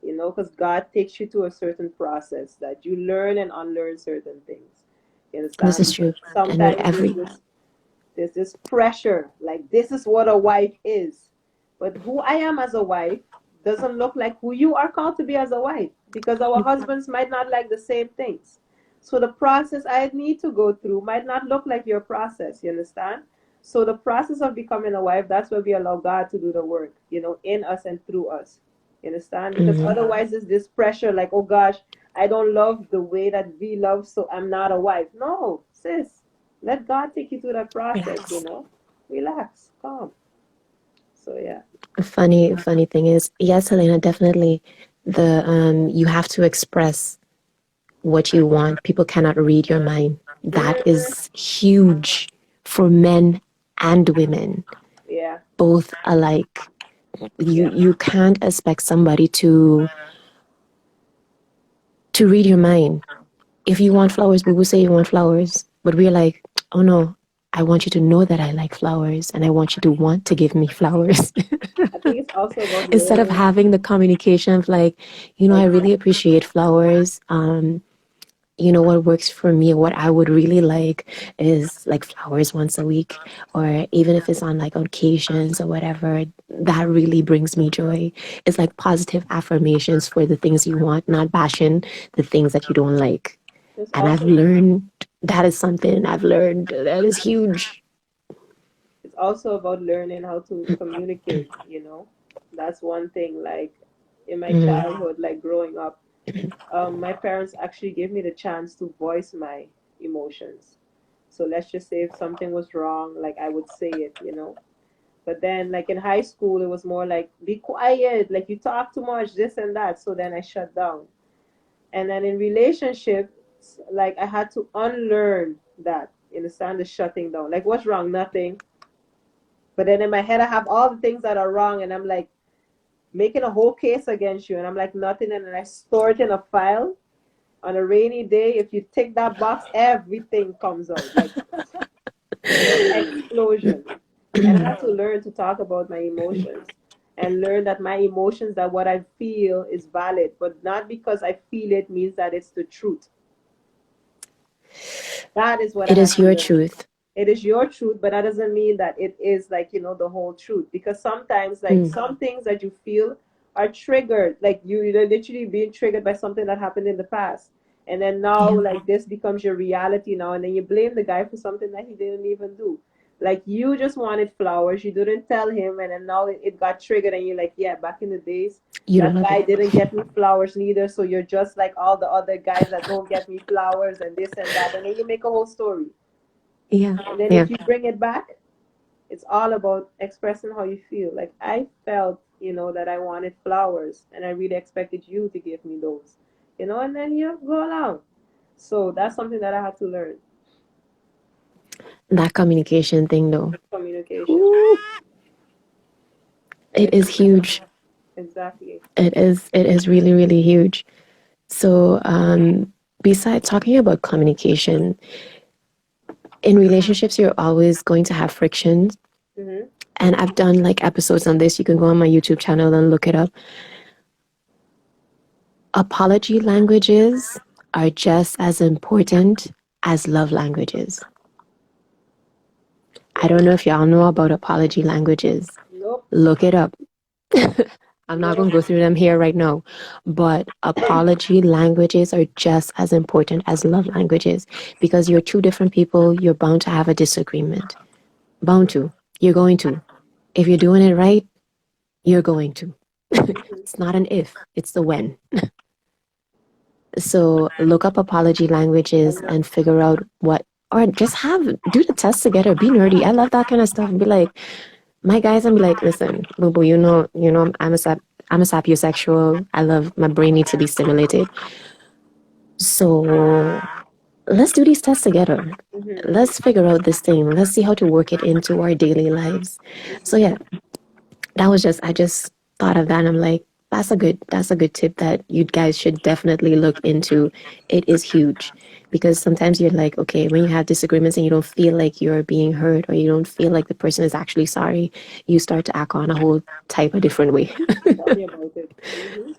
Because God takes you to a certain process that you learn and unlearn certain things. You This understand? is Because true. And with sometimes every there's this pressure, like this is what a wife is. But who I am as a wife doesn't look like who you are called to be as a wife because our husbands might not like the same things. So the process I need to go through might not look like your process, you understand? So the process of becoming a wife, that's where we allow God to do the work, in us and through us. You understand? Because mm-hmm. otherwise there's this pressure like, oh gosh, I don't love the way that we love, so I'm not a wife. No, sis, let God take you through that process. Relax. Relax, calm. So yeah. A funny thing is, yes, Helena, definitely you have to express what you want. People cannot read your mind. That Mm-hmm. is huge for men and women. Yeah. both alike. You Yeah. you can't expect somebody to read your mind. If you want flowers, we will say you want flowers, but we're like, oh no, I want you to know that I like flowers and I want you to want to give me flowers. I think it's also about Instead of learning. having the communication of like, I really Exactly. appreciate flowers. What works for me, what I would really like is like flowers once a week, or even if it's on like occasions or whatever, that really brings me joy. It's like positive affirmations for the things you want, not bashing the things that you don't like. It's And I've also learned that is something I've learned that is huge. it's also about learning how to communicate, you know. That's one thing, like in my Mm, childhood, like growing up, my parents actually gave me the chance to voice my emotions. So let's just say if something was wrong, like I would say it, you know. But then like in high school it was more like be quiet, like you talk too much, this and that. So then I shut down. And then in relationships, like I had to unlearn that, you understand, the shutting down. Like what's wrong? Nothing. But then in my head I have all the things that are wrong and I'm like making a whole case against you and I'm like nothing, and then I store it in a file. On a rainy day, if you tick that box, everything comes out like explosion. And I had to learn to talk about my emotions and learn that my emotions, that what I feel is valid, but not because I feel it means that it's the truth. That is what I it had is to your learn. truth. It is your truth, but that doesn't mean that it is like, you know, the whole truth. Because sometimes like Mm, some things that you feel are triggered, like you're literally being triggered by something that happened in the past. And then now yeah, like this becomes your reality now, and then you blame the guy for something that he didn't even do. Like you just wanted flowers, you didn't tell him, and then now it got triggered, and you're like, yeah, back in the days you don't that love guy it. didn't get me flowers neither, so you're just like all the other guys that don't get me flowers and this and that, and then you make a whole story. Yeah, And then yeah. if you bring it back, it's all about expressing how you feel. Like I felt, you know, that I wanted flowers and I really expected you to give me those, you know, and then you go along. So that's something that I had to learn. That communication thing though. Communication. Ooh, it It, is huge. exactly. It is really, really huge. So, besides talking about communication, in relationships, you're always going to have frictions. Mm-hmm. And I've done like episodes on this. You can go on my YouTube channel and look it up. Apology languages are just as important as love languages. I don't Well, know if y'all know about apology languages. nope. Look it up. I'm not going No. to go through them here right now, but apology languages are just as important as love languages because you're two different people. You're bound to have a disagreement. Bound to. You're going to. If you're doing it right, you're going to. It's not an if, it's the when. So look up apology languages and figure out what, or just do the test together. Be nerdy. I love that kind of stuff. And be like, my guys, and be like, listen, boo boo, I'm a sapiosexual. I love my brain needs to be stimulated. So let's do these tests together. Mm-hmm. Let's figure out this thing. Let's see how to work it into our daily lives. So Mm-hmm. yeah, I just thought of that and I'm like, that's a good tip that you guys should definitely look into. It is huge because sometimes you're like, okay, when you have disagreements and you don't feel like you're being heard or you don't feel like the person is actually sorry, you start to act on a whole type of different way. Tell me about it. Mm-hmm.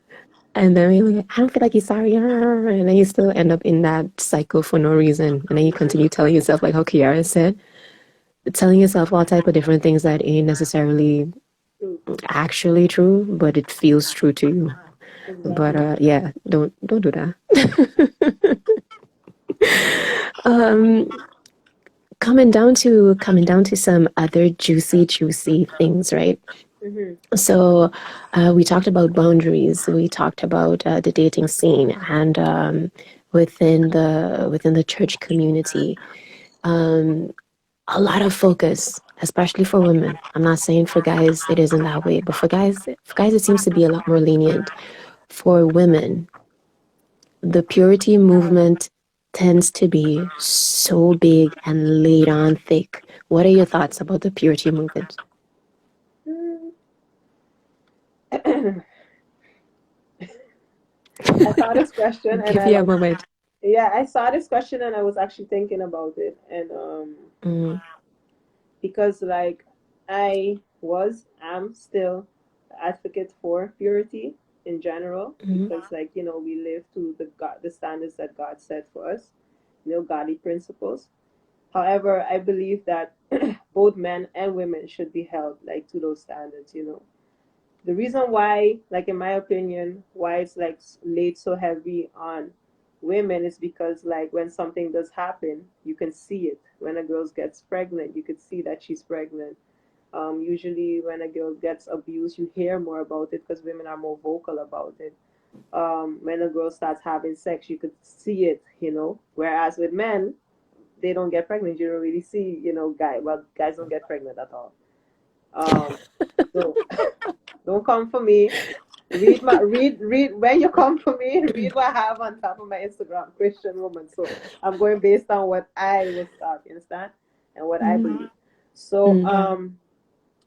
And then you're like, I don't feel like he's sorry. And then you still end up in that cycle for no reason. And then you Mm-hmm. continue telling yourself, like how Kiara said, telling yourself all type of different things that ain't necessarily True. actually true, but it feels true to you. But Exactly. yeah, don't do that. um, coming down to some other juicy things, right? Mm-hmm. So we talked about boundaries. We talked about the dating scene and within the church community. Um, a lot of focus, especially for women. I'm not saying for guys it isn't that way, but for guys it seems to be a lot more lenient. For women, the purity movement tends to be so big and laid on thick. What are your thoughts about the purity movement? I saw this question and Give I you a like, moment. yeah, I saw this question and I was actually thinking about it. And Mm, because like am still advocate for purity in general mm, because like we live to the standards that God set for us, godly principles. However, I believe that both men and women should be held like to those standards. The reason why, like in my opinion, why it's like laid so heavy on women is because like when something does happen, you can see it. When a girl gets pregnant, you could see that she's pregnant. Usually, when a girl gets abused, you hear more about it because women are more vocal about it. When a girl starts having sex, you could see it. Whereas with men, they don't get pregnant. You don't really see, guys don't get pregnant at all. Um, so don't come for me. Read when you come for me, read what I have on top of my Instagram, Christian woman. So I'm going based on what I was taught, you understand? And what I mm, believe. So mm,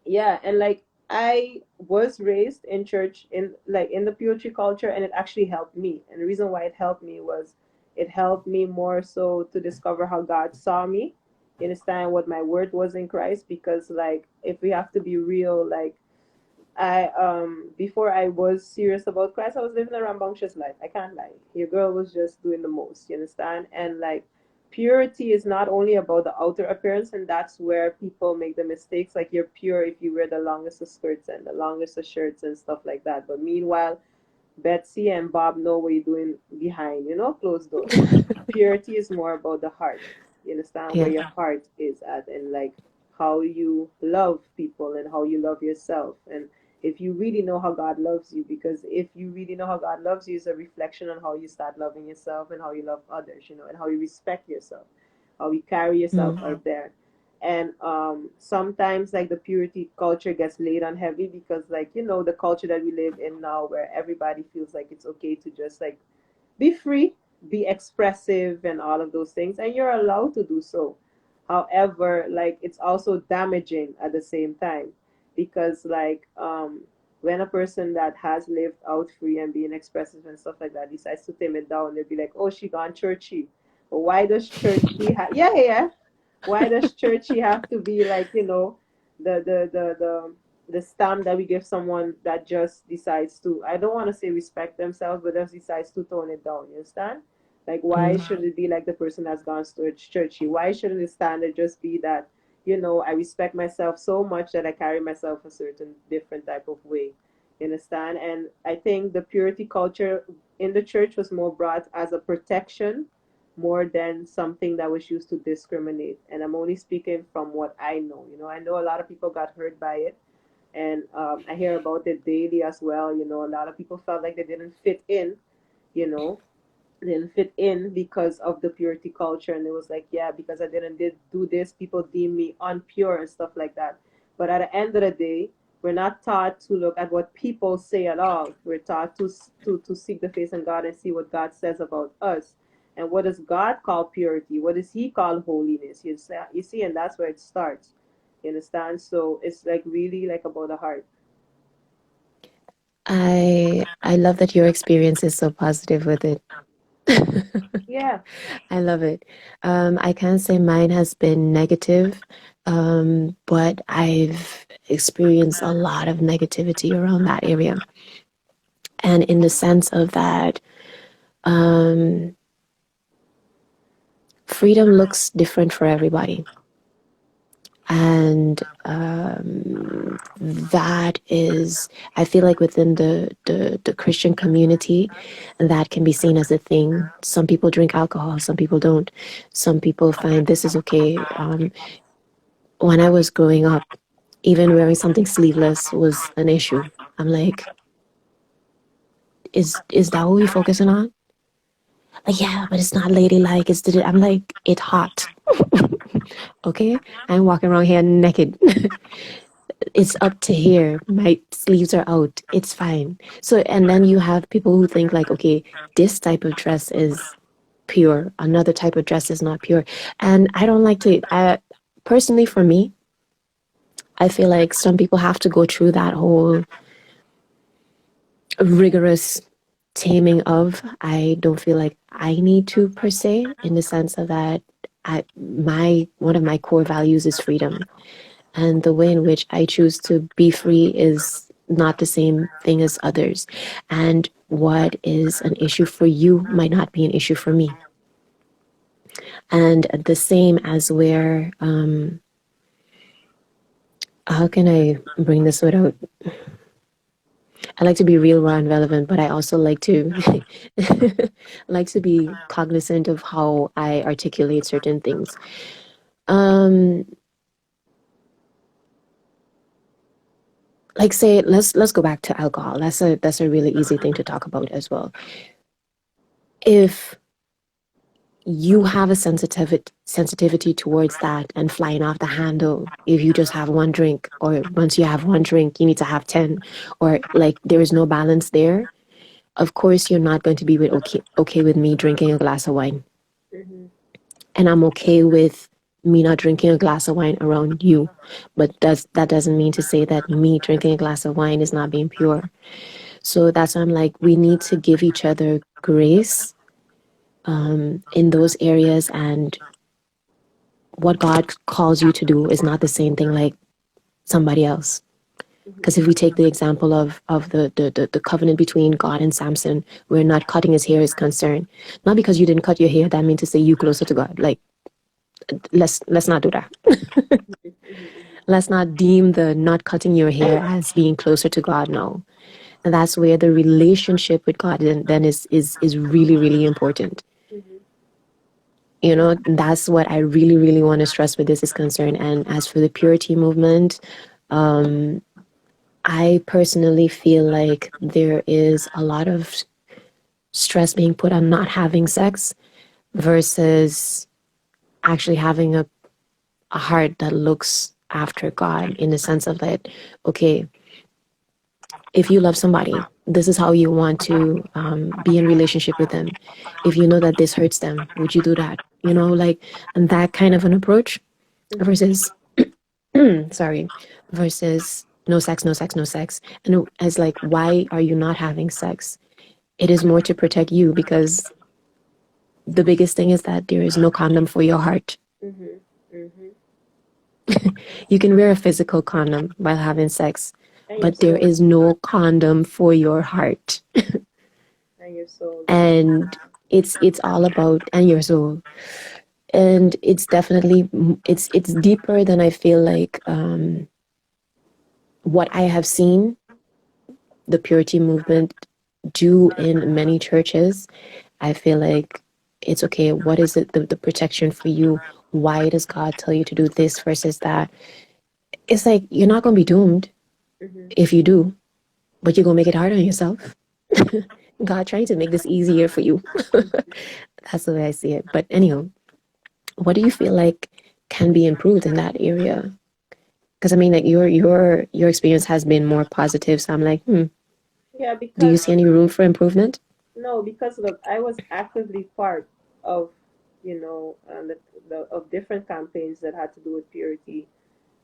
yeah, and like I was raised in church in the poetry culture, and it actually helped me. And the reason why it helped me was it helped me more so to discover how God saw me, you understand what my worth was in Christ. Because like if we have to be real, like I before I was serious about Christ, I was living a rambunctious life. I can't lie. Your girl was just doing the most, you understand? And like purity is not only about the outer appearance, and that's where people make the mistakes. Like you're pure if you wear the longest of skirts and the longest of shirts and stuff like that. But meanwhile, Betsy and Bob know what you're doing behind, closed doors. Purity is more about the heart. You understand where yeah. your heart is at, and like how you love people and how you love yourself. And if you really know how God loves you, because if you really know how God loves you, it's a reflection on how you start loving yourself and how you love others, and how you respect yourself, how you carry yourself Mm, out there. And sometimes like the purity culture gets laid on heavy because like the culture that we live in now, where everybody feels like it's okay to just like be free, be expressive, and all of those things, and you're allowed to do so. However, like it's also damaging at the same time because like when a person that has lived out free and being expressive and stuff like that decides to tame it down, they'll be like, oh, she gone churchy. But why does churchy yeah, why does churchy have to be like the the the the the stamp that we give someone that just decides to, I don't want to say respect themselves, but just decides to tone it down, you understand? Like why mm. should it be like the person that's gone to churchy? Why shouldn't the standard just be that I respect myself so much that I carry myself a certain different type of way, you understand? And I think the purity culture in the church was more brought as a protection more than something that was used to discriminate. And I'm only speaking from what I know. I know a lot of people got hurt by it, and I hear about it daily as well. A lot of people felt like they didn't fit in. You know, didn't fit in because of the purity culture, and it was like, yeah, because I didn't did do this, people deem me unpure and stuff like that. But at the end of the day, we're not taught to look at what people say at all. We're taught to seek the face of God and see what God says about us. And what does God call purity? What does He call holiness? You see, and that's where it starts. You understand? So it's like really like about the heart. I love that your experience is so positive with it. Yeah. I love it. I can't say mine has been negative, but I've experienced a lot of negativity around that area. And in the sense of that, um, freedom looks different for everybody. And that is, I feel like within the Christian community, that can be seen as a thing. Some people drink alcohol, some people don't. Some people find this is okay. When I was growing up, even wearing something sleeveless was an issue. I'm like, is that what we focusing on? Like, yeah, but it's not ladylike. I'm like, it's hot. Okay, I'm walking around here naked. It's up to here. My sleeves are out. It's fine. So, and then you have people who think like, okay, this type of dress is pure. Another type of dress is not pure. And I don't like to. Personally, for me, I feel like some people have to go through that whole rigorous taming of. I don't feel like I need to per se, in the sense of that my one of my core values is freedom, and the way in which I choose to be free is not the same thing as others. And what is an issue for you might not be an issue for me. And the same as where, how can I bring this without, I like to be real, raw, and relevant, but I also like to like to be cognizant of how I articulate certain things. Um, like say, let's go back to alcohol. That's a really easy thing to talk about as well. If you have a sensitivity towards that and flying off the handle if you just have one drink, or once you have one drink you need to have 10, or like there is no balance there, of course you're not going to be okay with me drinking a glass of wine, Mhm. and I'm okay with me not drinking a glass of wine around you, but that doesn't mean to say that me drinking a glass of wine is not being pure. So that's why I'm like, we need to give each other grace in those areas, and what God calls you to do is not the same thing like somebody else. Because if we take the example of the covenant between God and Samson, where not cutting his hair is concerned, not because you didn't cut your hair, that means to say you closer to God. Like, let's not do that. Mhm. Mhm. Let's not deem the not cutting your hair as being closer to God. No. And that's where the relationship with God then is really, really important. Mhm. You Mhm. know, that's what I really, really want to stress with this is concerned. And as for the purity movement, I personally feel like there is a lot of stress being put on not having sex versus actually having a heart that looks after God, in the sense of that, okay, if you love somebody, this is how you want to be in relationship with them. If you know that this hurts them, would you do that? You know, like, and that kind of an approach Mhm. versus, sorry, versus no sex, no sex, no sex. And it's like, why are you not having sex? It is more to protect you, because the biggest thing is that there is no condom for your heart. Mhm. Mhm. You can wear a physical condom while having sex, And your but there soul. is no condom for your heart. And your soul. Yeah. And it's all about, and your soul. And it's definitely, it's deeper than I feel like what I have seen the purity movement do in many churches. I feel like it's okay. What is it, the protection for you? Why does God tell you to do this versus that? It's like you're not going to be doomed Mhm. if you do, but you're going to make it hard on yourself. God trying to make this easier for you. That's the way I see it. But anyhow, what do you feel like can be improved in that area? Because I mean, like your experience has been more positive. So I'm like, Yeah, do you because see any room for improvement? no, because look, I was actively part of, the of different campaigns that had to do with purity,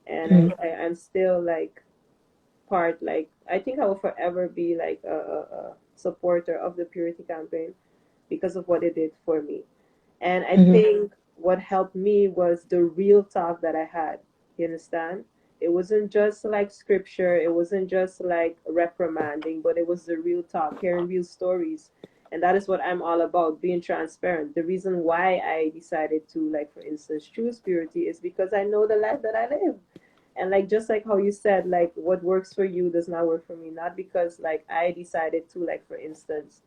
and Mm-hmm. I'm still like part. Like I think I will forever be like a supporter of the purity campaign because of what it did for me. And I Mm-hmm. think what helped me was the real talk that I had. You understand? It wasn't just like scripture, it wasn't just like reprimanding, but it was the real talk, hearing real stories. And that is what I'm all about, being transparent. The reason why I decided to, like, for instance, choose purity is because I know the life that I live. And like just like how you said, like what works for you does not work for me. Not because like I decided to, like, for instance,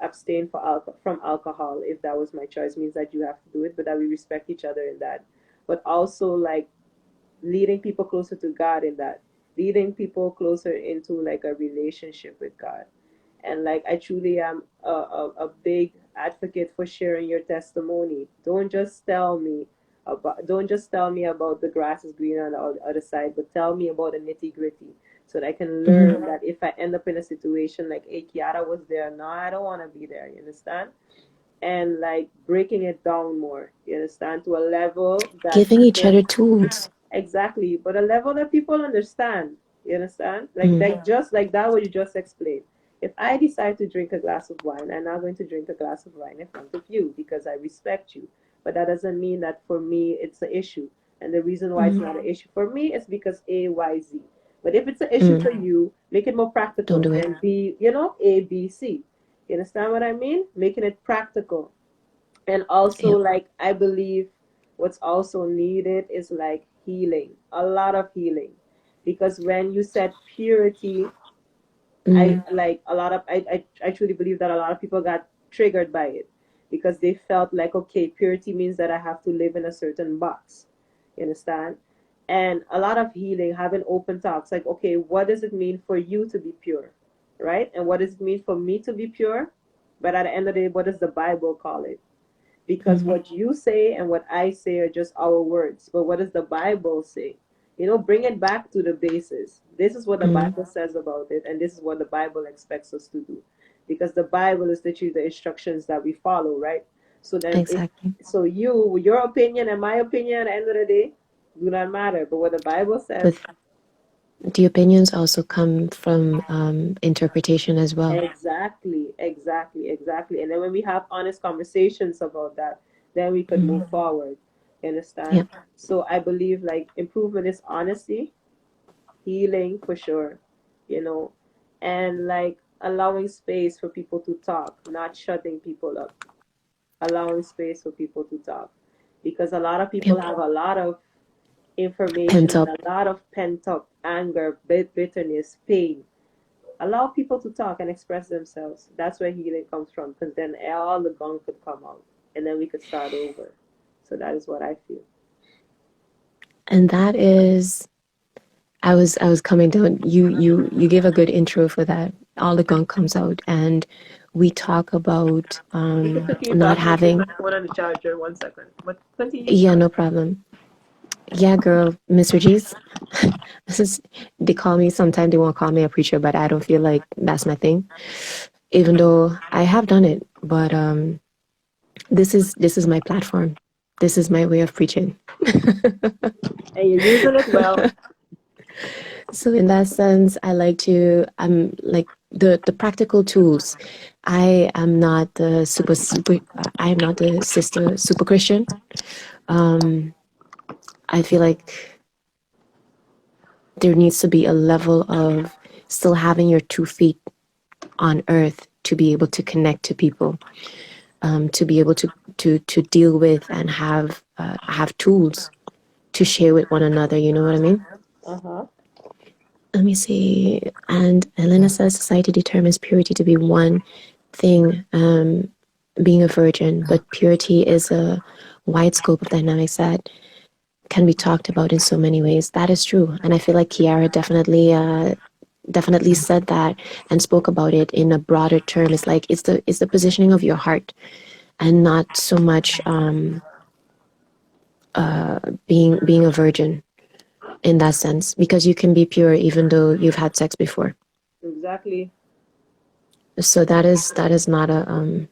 abstain from alcohol, if that was my choice, means that you have to do it, but that we respect each other in that. But also like leading people closer to God in that, leading people closer into like a relationship with God. And like I truly am a big advocate for sharing your testimony. Don't just tell me about the grass is green on the other side, but tell me about the nitty gritty, so that I can Mm-hmm. learn that if I end up in a situation like, hey, Kiara was there, no, I don't want to be there. You understand? And like breaking it down more, you understand, to a level that Giving each people, other tools. exactly, but a level that people understand. You understand? Like just like that, what you just explained. If I decide to drink a glass of wine, I'm not going to drink a glass of wine in front of you because I respect you. But that doesn't mean that for me it's an issue. And the reason why it's Mm-hmm. not an issue for me is because A, Y, Z. But if it's an issue Mm. for you, make it more Don't practical do it. and be, A, B, C. You understand what I mean? Making it practical. And also, Yep. like, I believe what's also needed is like healing, a lot of healing. Because when you said purity, I Mm. like a lot of I truly believe that a lot of people got triggered by it because they felt like, okay, purity means that I have to live in a certain box. You understand? And a lot of healing, having open talks, like, okay, what does it mean for you to be pure? Right? And what does it mean for me to be pure? But at the end of the day, what does the Bible call it? Because Mm. what you say and what I say are just our words. But what does the Bible say? Bring it back to the basis. This is what the Mm. Bible says about it, and this is what the Bible expects us to do. Because the Bible is literally the instructions that we follow, right? So then, if Exactly. so, your opinion and my opinion at the end of the day do not matter. But what the Bible But says. the opinions also come from interpretation as well. Exactly, exactly, exactly. And then when we have honest conversations about that, then we could Mm. move forward. You understand? Yep. So I believe like improvement is honesty, healing for sure, you know, and like allowing space for people to talk, not shutting people up, allowing space for people to talk. Because a lot of people Yep. have a lot of information Pent and up. a lot of pent up anger, bitterness, pain. Allow people to talk and express themselves. That's where healing comes from, because then all the gunk could come out, and then we could start over. So that is what I feel. And that is I was coming down. You gave a good intro for that. All the gunk comes out, and we talk about You can continue not talking and put my having. phone on the charger 1 second. But continue. Yeah, no problem. Yeah, girl, Mr. G's. This is they call me. Sometimes they won't call me a preacher, but I don't feel like that's my thing. Even though I have done it, but this is my platform. This is my way of preaching. And you're using it well. So in that sense, I like to like the practical tools. I am not the super I am not the sister super Christian. Um I feel like there needs to be a level of still having your 2 feet on earth to be able to connect to people, to be able to deal with and have tools to share with one another. You know what I mean? Uh huh. Let me see. And Elena says society determines purity to be one thing, being a virgin, but purity is a wide scope of dynamics that can be talked about in so many ways. That is true, and I feel like Kiara definitely said that and spoke about it in a broader term. It's like it's the positioning of your heart, and not so much being a virgin in that sense, because you can be pure even though you've had sex before. Exactly. So that is not a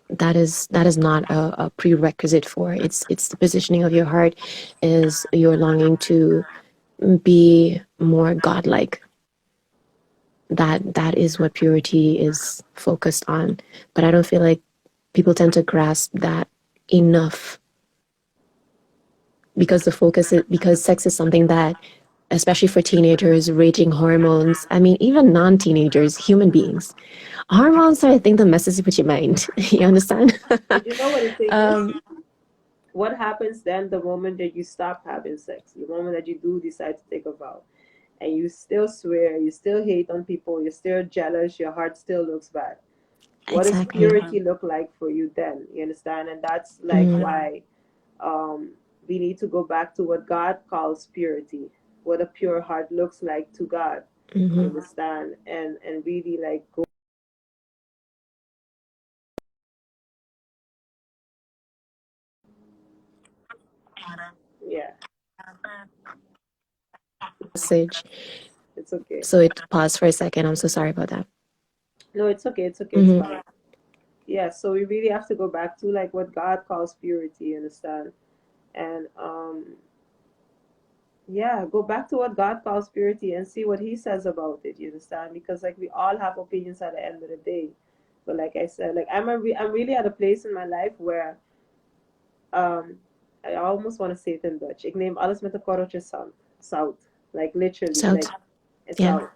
that is not a prerequisite for it's the positioning of your heart is your longing to be more godlike. That is what purity is focused on, but I don't feel like people tend to grasp that enough, because the focus is because sex is something that, especially for teenagers, raging hormones, I mean even non-teenagers, human beings, hormones are, I think, the messes with your mind. You understand? But you know what the thing is? um What happens then the moment that you stop having sex? The moment that you do decide to take a vow, and you still swear, you still hate on people, you're still jealous, your heart still looks bad. What does exactly. purity look like for you then? You understand? And that's like Mm, why um, we need to go back to what God calls purity, what a pure heart looks like to God. You mm-hmm. understand? And really like go. Yeah, Message. it's okay. So it paused for a second. I'm so sorry about that. No, it's okay. It's okay. It's Mm-hmm. fine. Yeah, so we really have to go back to like what God calls purity. You understand? And Yeah, go back to what God calls purity and see what He says about it. You understand? Because like we all have opinions at the end of the day. But like I said, like I'm really at a place in my life where um I almost want to say it in Dutch. Ik neem alles met een korreltje zout. Like literally, So like it's yeah, out.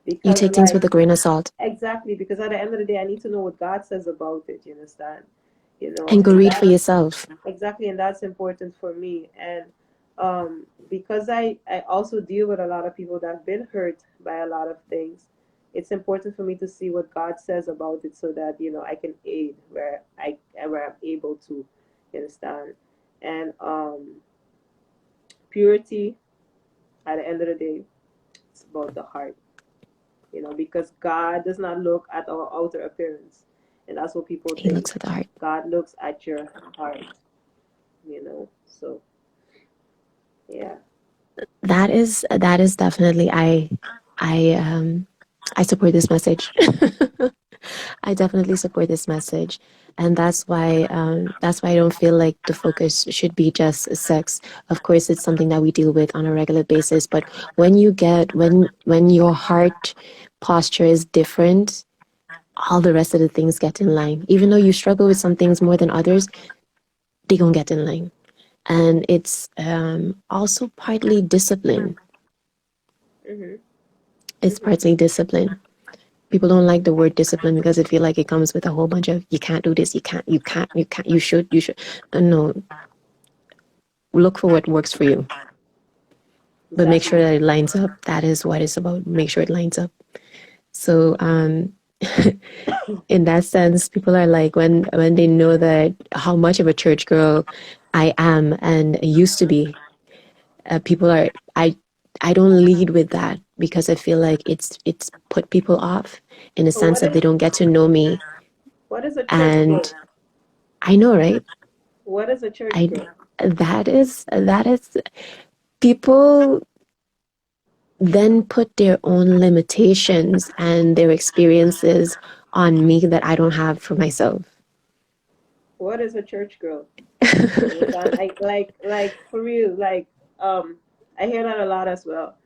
you Because take things like with a grain of salt exactly, because at the end of the day I need to know what God says about it, you understand? and go And read for that yourself. exactly, and that's important for me. And because I also deal with a lot of people that have been hurt by a lot of things, it's important for me to see what God says about it so that I can aid where I'm able to. You understand? And purity at the end of the day, it's about the heart. Because God does not look at our outer appearance, and that's what people He think. looks at the heart. God looks at your heart. So yeah. That is definitely I I support this message. I definitely support this message, and that's why I don't feel like the focus should be just sex. Of course, it's something that we deal with on a regular basis, but when your heart posture is different, all the rest of the things get in line. Even though you struggle with some things more than others, they gonna get in line, and it's also partly discipline. Mhm. It's Mhm. partly discipline. People don't like the word discipline because they feel like it comes with a whole bunch of you can't do this, you can't, you should. No, look for what works for you, but make sure Exactly. that it lines up. That is what it's about. Make sure it lines up. So, in that sense, people are like when they know that how much of a church girl I am and used to be. People are I don't lead with that because I feel like it's put people off in the So sense that they don't get to know me. what is a church And girl? I know, right? What is a church I girl? that is people then put their own limitations and their experiences on me that I don't have for myself. What is a church girl? You understand? Like for real, I hear that a lot as well.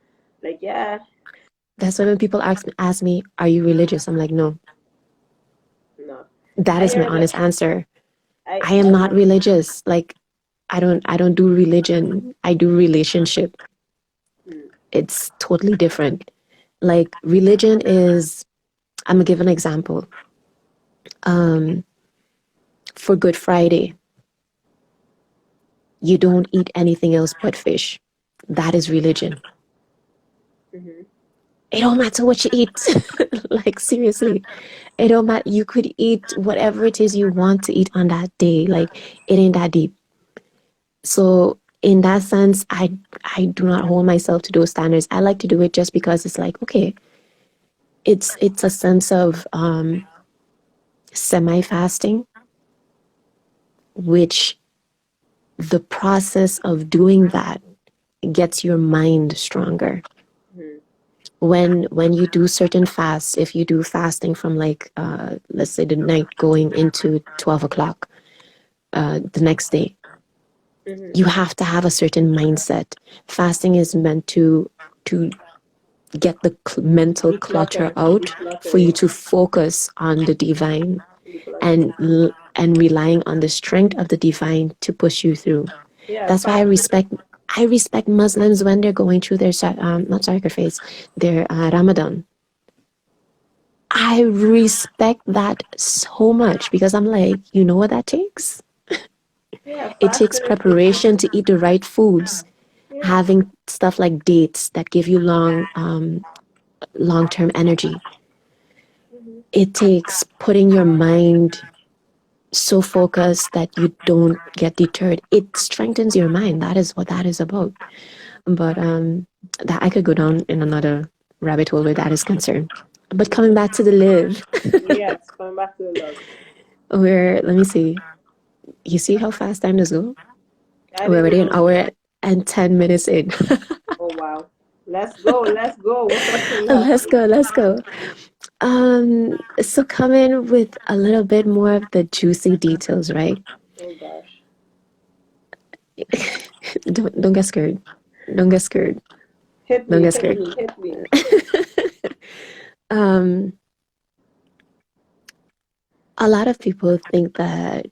Like, yeah, That's why when people ask me, "Are you religious?" I'm like, "No." no. That I is my hear that honest answer. I I am not religious. Like I don't do religion. I do relationship. mm, It's totally different. Like religion is I'm gonna give an example. Um for Good Friday, you don't eat anything else but fish. That is religion. mhm. It don't matter what you eat. Like seriously. It don't matter. You could eat whatever it is you want to eat on that day. Like it ain't that deep. So in that sense, I do not hold myself to those standards. I like to do it just because it's like, okay, it's a sense of semi-fasting, which the process of doing that gets your mind stronger. Mhm. When you do certain fasts, if you do fasting from like let's say the night going into 12 o'clock the next day, Mhm. you have to have a certain mindset. Fasting is meant to get the mental clutter out Declutter, for you yeah. to focus on the divine Declutter. and relying on the strength of the divine to push you through. Yeah, That's why I fast. respect Muslims when they're going through their not sacrifice, their Ramadan. I respect that so much because I'm like, you know what that takes? Yeah, It takes fasting is preparation to eat the right foods, yeah. having stuff like dates that give you long-term energy. Mhm. It takes putting your mind so focused that you don't get deterred. It strengthens your mind. That is what that is about. But that I could go down in another rabbit hole where that is concerned. But coming back to the live, Yes, coming back to the love. where let me see. You see how fast time does go? I We're didn't already even an know. hour and 10 minutes in. Oh wow. Let's go. Let's go. What's left? Let's go. Let's go. So come in with a little bit more of the juicy details, right? Oh gosh. Don't get scared. Don't get scared. Hit Don't me, get hit scared. me, hit me. um, a lot of people think that,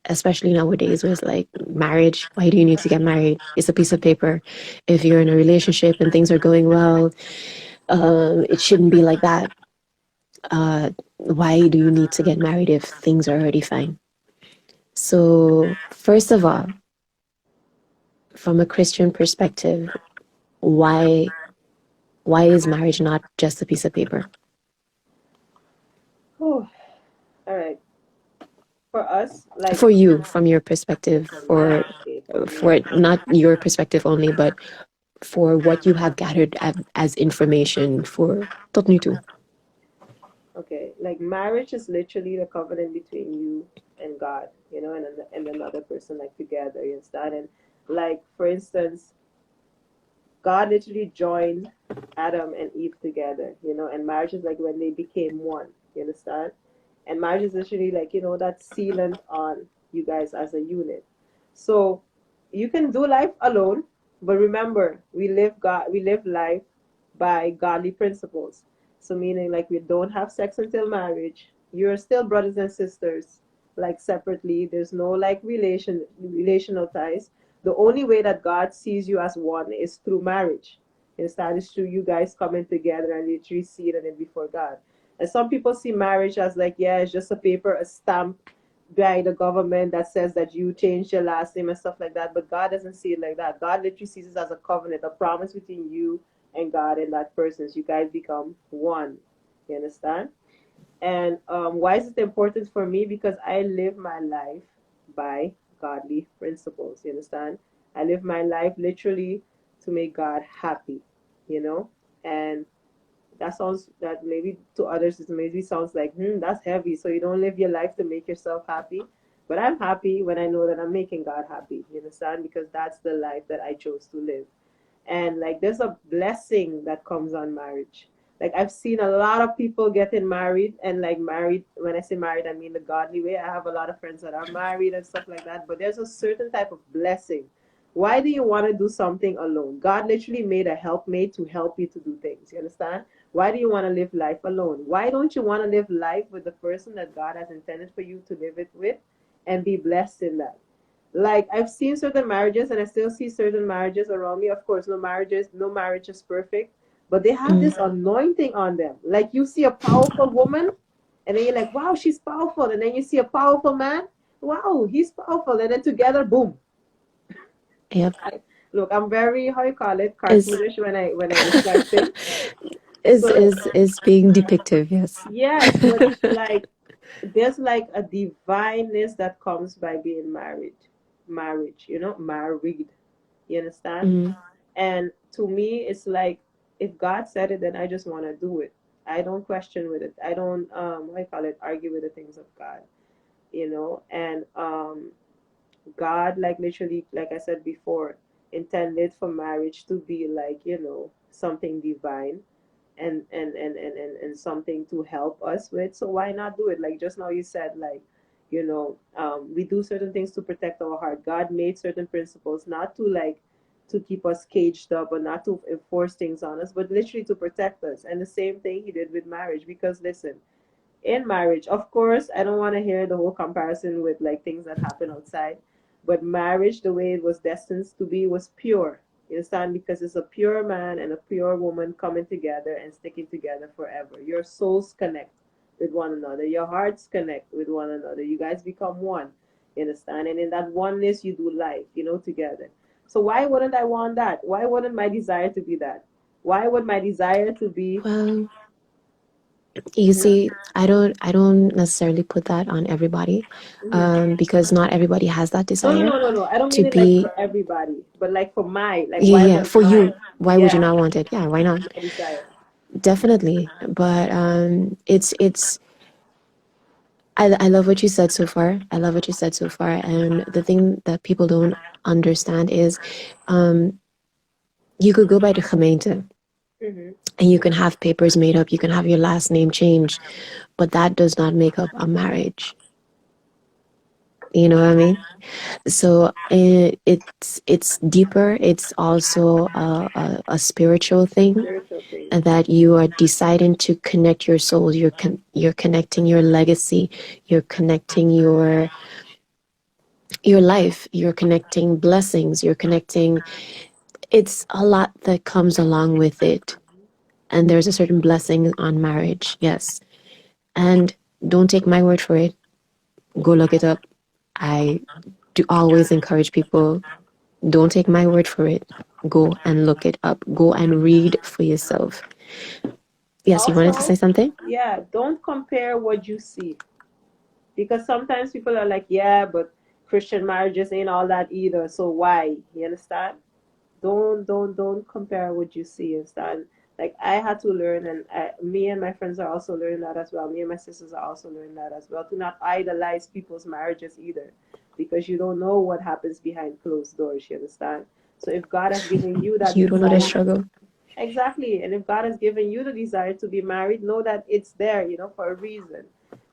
especially nowadays, with like marriage, why do you need to get married? It's a piece of paper. If you're in a relationship and things are going well, it shouldn't be like that. Why do you need to get married if things are already fine? So, first of all, from a Christian perspective, why why is marriage not just a piece of paper? Whew. All right. For us, like For you, from your perspective, for my, okay, for me, for not your perspective only, but for what you have gathered as information for tot nu toe. okay, like marriage is literally the covenant between you and God, and another person, like together, you understand? And like, for instance, God literally joined Adam and Eve together, and marriage is like when they became one, you understand? And marriage is literally like, that sealant on you guys as a unit. So you can do life alone, but remember, we live life by godly principles. So meaning like we don't have sex until marriage. You're still brothers and sisters, like separately. There's no like relational ties. The only way that God sees you as one is through marriage. Instead, it's through you guys coming together and literally seeing it before God. And some people see marriage as like, yeah, it's just a paper, a stamp by the government that says that you changed your last name and stuff like that. But God doesn't see it like that. God literally sees it as a covenant, a promise between you and God and that person. So you guys become one. You understand? And why is it important for me? Because I live my life by godly principles. You understand? I live my life literally to make God happy, you know? And that maybe to others it maybe sounds like, that's heavy. So you don't live your life to make yourself happy. But I'm happy when I know that I'm making God happy. You understand? Because that's the life that I chose to live. And like there's a blessing that comes on marriage. Like I've seen a lot of people getting married, and like married, when I say married I mean the godly way. I have a lot of friends that are married and stuff like that, but there's a certain type of blessing. Why do you want to do something alone? God literally made a helpmate to help you to do things. You understand? Why do you want to live life alone? Why don't you want to live life with the person that God has intended for you to live it with and be blessed in that? Like I've seen certain marriages and I still see certain marriages around me. Of course, no marriage is perfect, but they have Mm. this anointing on them. Like you see a powerful woman and then you're like, wow, she's powerful. And then you see a powerful man, wow, he's powerful. And then together, boom. Yep. I, look, I'm very, how you call it, Is cartoonish when I describe things. is So is is being depictive, yes. yes, but like there's like a divineness that comes by being married. Marriage, married. You understand? Mm. And to me, it's like if God said it, then I just want to do it. I don't question with it. I don't what do you call it, argue with the things of God, And God, like literally, like I said before, intended for marriage to be like, something divine and something to help us with. So why not do it? Like just now you said, like, we do certain things to protect our heart. God made certain principles not to like to keep us caged up or not to enforce things on us, but literally to protect us. And the same thing he did with marriage. Because listen, in marriage, of course, I don't want to hear the whole comparison with like things that happen outside, but marriage, the way it was destined to be, was pure. You understand? Because it's a pure man and a pure woman coming together and sticking together forever. Your souls connect with one another, your hearts connect with one another. You guys become one. You understand? And in that oneness, you do life, together. So why wouldn't I want that? Why wouldn't my desire to be that? Why would my desire to be, Well, you see, I don't necessarily put that on everybody, Mhm. because not everybody has that No, no, desire no, no, no. I don't to mean it like be. for everybody, but like for like Yeah, why yeah. would For my, you, why would you yeah, not want it? Yeah, why not? my desire. Definitely. But it's I love what you said so far. I love what you said so far. And the thing that people don't understand is, um, you could go by the gemeente Mm-hmm. and you can have papers made up, you can have your last name changed, but that does not make up a marriage. You know what I mean? So it's deeper. It's also a spiritual thing Spiritual thing. that you are deciding to connect your souls. You're connecting your legacy. You're connecting your life. You're connecting blessings. You're connecting. It's a lot that comes along with it, and there's a certain blessing on marriage. Yes, and don't take my word for it. Go look it up. I do always encourage people. Don't take my word for it. Go and look it up. Go and read for yourself. Yes, you wanted to say Also, something? yeah, don't compare what you see. Because sometimes people are like, yeah, but Christian marriages ain't all that either. So why? You understand? Don't compare what you see. Understand? Like I had to learn, and me and my friends are also learning that as well. Me and my sisters are also learning that as well. To not idolize people's marriages either, because you don't know what happens behind closed doors. You understand? So if God has given you that You don't know the desire, struggle. exactly, and if God has given you the desire to be married, know that it's there, for a reason.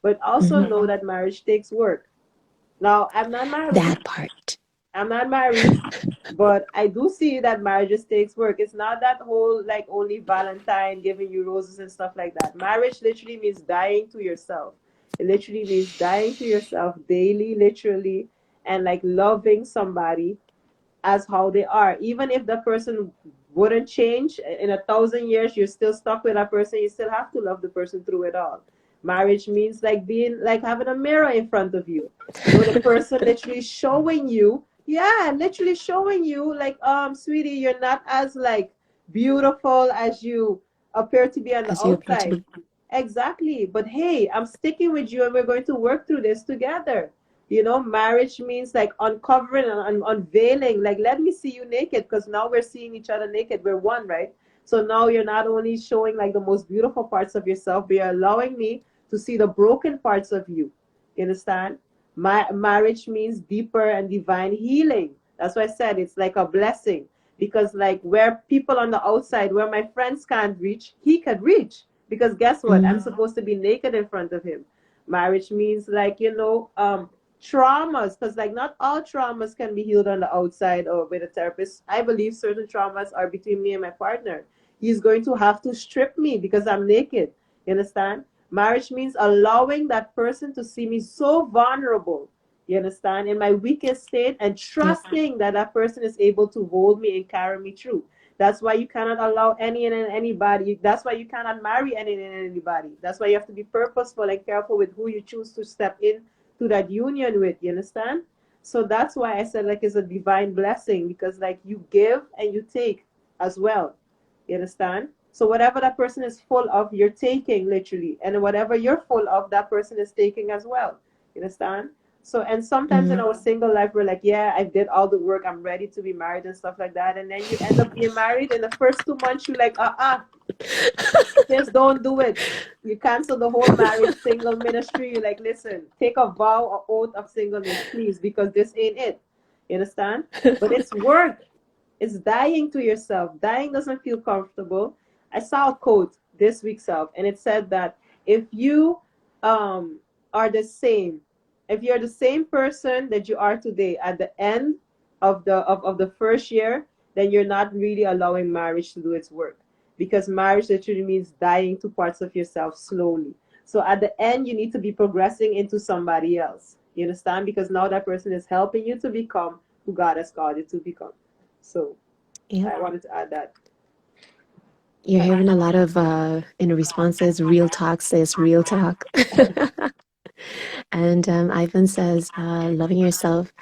But also Hmm. know that marriage takes work. Now, I'm not married. That part. I'm not married, but I do see that marriages takes work. It's not that whole like only Valentine giving you roses and stuff like that. Marriage literally means dying to yourself. It literally means dying to yourself daily, literally, and like loving somebody as how they are. Even if the person wouldn't change in 1,000 years, you're still stuck with that person. You still have to love the person through it all. Marriage means like being like having a mirror in front of you. The person literally showing you, yeah, literally showing you like, sweetie, you're not as like beautiful as you appear to be on the As you appear to outside. be. Exactly. But hey, I'm sticking with you and we're going to work through this together. Marriage means like uncovering and unveiling. Like, let me see you naked because now we're seeing each other naked. We're one, right? So now you're not only showing like the most beautiful parts of yourself, but you're allowing me to see the broken parts of you. You understand? Marriage means deeper and divine healing. That's why I said it's like a blessing because, like, where people on the outside, where my friends can't reach, he could reach. Because guess what? I'm Mm, supposed to be naked in front of him. Marriage means like traumas, because like not all traumas can be healed on the outside or with a therapist. I believe certain traumas are between me and my partner. He's going to have to strip me because I'm naked. You understand? Marriage means allowing that person to see me so vulnerable, you understand, in my weakest state, and yep. trusting that that person is able to hold me and carry me through. That's why you cannot allow any and anybody. That's why you cannot marry any and anybody. That's why you have to be purposeful and careful with who you choose to step in to that union with. You understand? So that's why I said like it's a divine blessing because like you give and you take as well. You understand? So whatever that person is full of, you're taking literally, and whatever you're full of, that person is taking as well. You understand? So and sometimes in Hmm. our single life, we're like, yeah, I did all the work, I'm ready to be married and stuff like that, and then you end up being married. In the first 2 months, you're like, just don't do it. You cancel the whole marriage single ministry. You're like, listen, take a vow or oath of singleness, please, because this ain't it. You understand? But it's work. It's dying to yourself. Dying doesn't feel comfortable. I saw a quote this week, self, and it said that if you um are the same, if you're the same person that you are today at the end of the first year, then you're not really allowing marriage to do its work. Because marriage literally means dying to parts of yourself slowly. So at the end, you need to be progressing into somebody else. You understand? Because now that person is helping you to become who God has called you to become. So Yep. I wanted to add that. You're hearing a lot of in responses, real talk sis, real talk. And Ivan says, loving yourself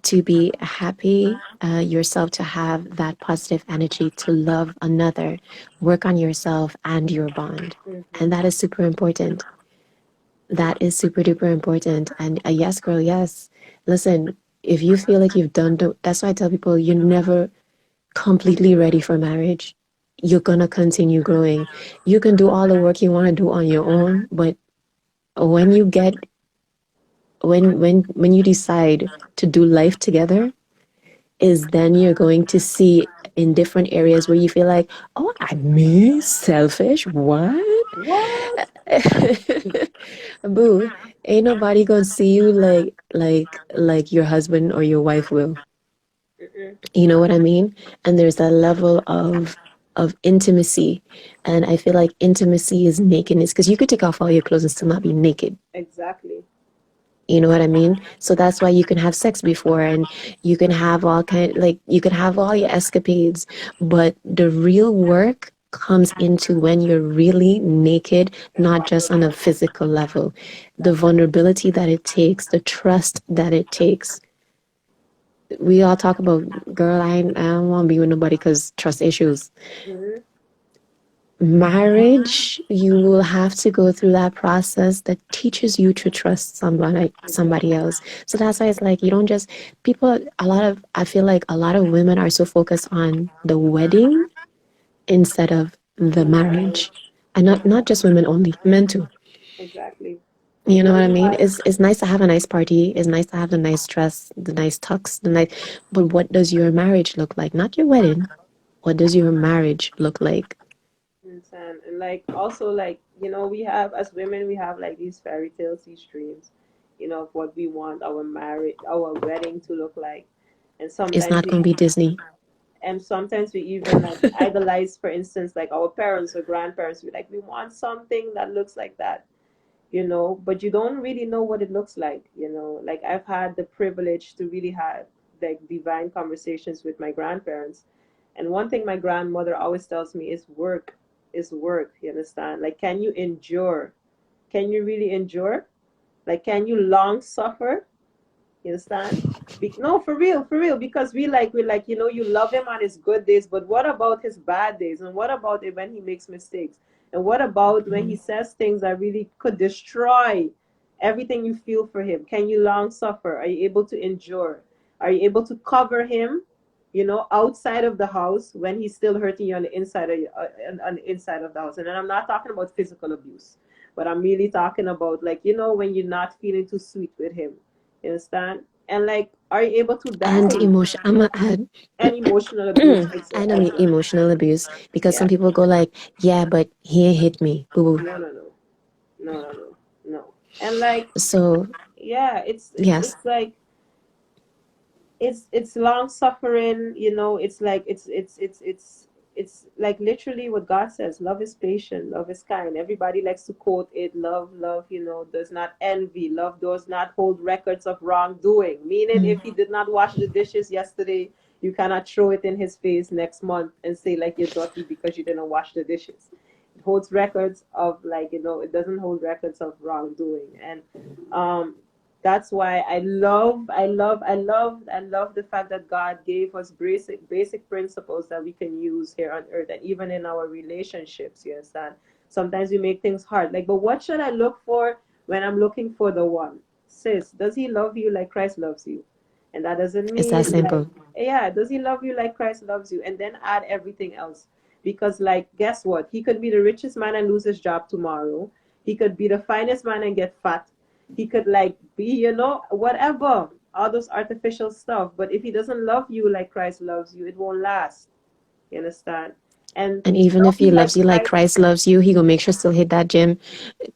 to be happy, yourself to have that positive energy to love another, work on yourself and your bond. And that Mm-hmm. is super important. That is super duper important. And yes, girl, yes. Listen, if you feel like you've done, that's why I tell people you're never completely ready for marriage. You're gonna continue growing. You can do all the work you want to do on your own, but when you get when you decide to do life together, is then you're going to see in different areas where you feel like, oh, I'm me selfish. What? What? Boo, ain't nobody gonna see you like your husband or your wife will. Mm-mm. You know what I mean? And there's a level of intimacy. And I feel like intimacy is nakedness because you could take off all your clothes and still not be naked. Exactly. You know what I mean? So that's why you can have sex before and you can have all kind like you can have all your escapades, but the real work comes into when you're really naked, not just on a physical level. The vulnerability that it takes, the trust that it takes. We all talk about, girl, I don't want to be with nobody because trust issues. Mm-hmm. Marriage, you will have to go through that process that teaches you to trust somebody Exactly. else. So that's why it's like you don't just people a lot of I feel like a lot of women are so focused on the wedding instead of the The marriage. marriage. And not Exactly. just women only, men too. Exactly. You know No, what I you're mean? right. It's nice to have a nice party. It's nice to have the nice dress, the nice tux, the nice. But what does your marriage look like? Not your wedding. What does your marriage look like? And like also like we have as women we have like these fairy tales, these dreams, of what we want our marriage, our wedding to look like, and It's sometimes not going to be Disney. we even like idolize, for instance, like our parents or grandparents. We want something that looks like that, but you don't really know what it looks like. Like I've had the privilege to really have like divine conversations with my grandparents, and one thing my grandmother always tells me is work is work. You understand? Like, can you endure? Can you really endure? Like, can you long suffer? You understand? No, for real, because we like, you love him on his good days, but what about his bad days? And what about it when he makes mistakes? And what about when he says things that really could destroy everything you feel for him? Can you long suffer? Are you able to endure? Are you able to cover him, outside of the house when he's still hurting you on the inside of on the inside of the house? And then I'm not talking about physical abuse, but I'm really talking about like, when you're not feeling too sweet with him. You understand? And like, are you able to And die? emotion. I'm gonna add And emotional abuse and I as mean well. emotional abuse because Yeah. some people go like, yeah, but he ain't hit me. Boo boo. No, no, no, no, no, no, no. And like, So yeah, it's yes, it's like it's long suffering. It's like it's like literally what God says: love is patient, love is kind. Everybody likes to quote it: love, does not envy, love does not hold records of wrongdoing. Meaning, mm. if he did not wash the dishes yesterday, you cannot throw it in his face next month and say like you're dirty because you didn't wash the dishes. It holds records of, like, it doesn't hold records of wrongdoing. And um that's why I love the fact that God gave us basic principles that we can use here on earth and even in our relationships. You understand? Sometimes we make things hard. Like, but what should I look for when I'm looking for the one? Sis, does he love you like Christ loves you? And that doesn't It's that mean like, simple. yeah, does he love you like Christ loves you? And then add everything else. Because like, guess what? He could be the richest man and lose his job tomorrow. He could be the finest man and get fat. He could like be, whatever, all those artificial stuff. But if he doesn't love you like Christ loves you, it won't last. You understand? And And to even love if he you loves like you like Christ, Christ loves you, he gonna make sure still hit that gym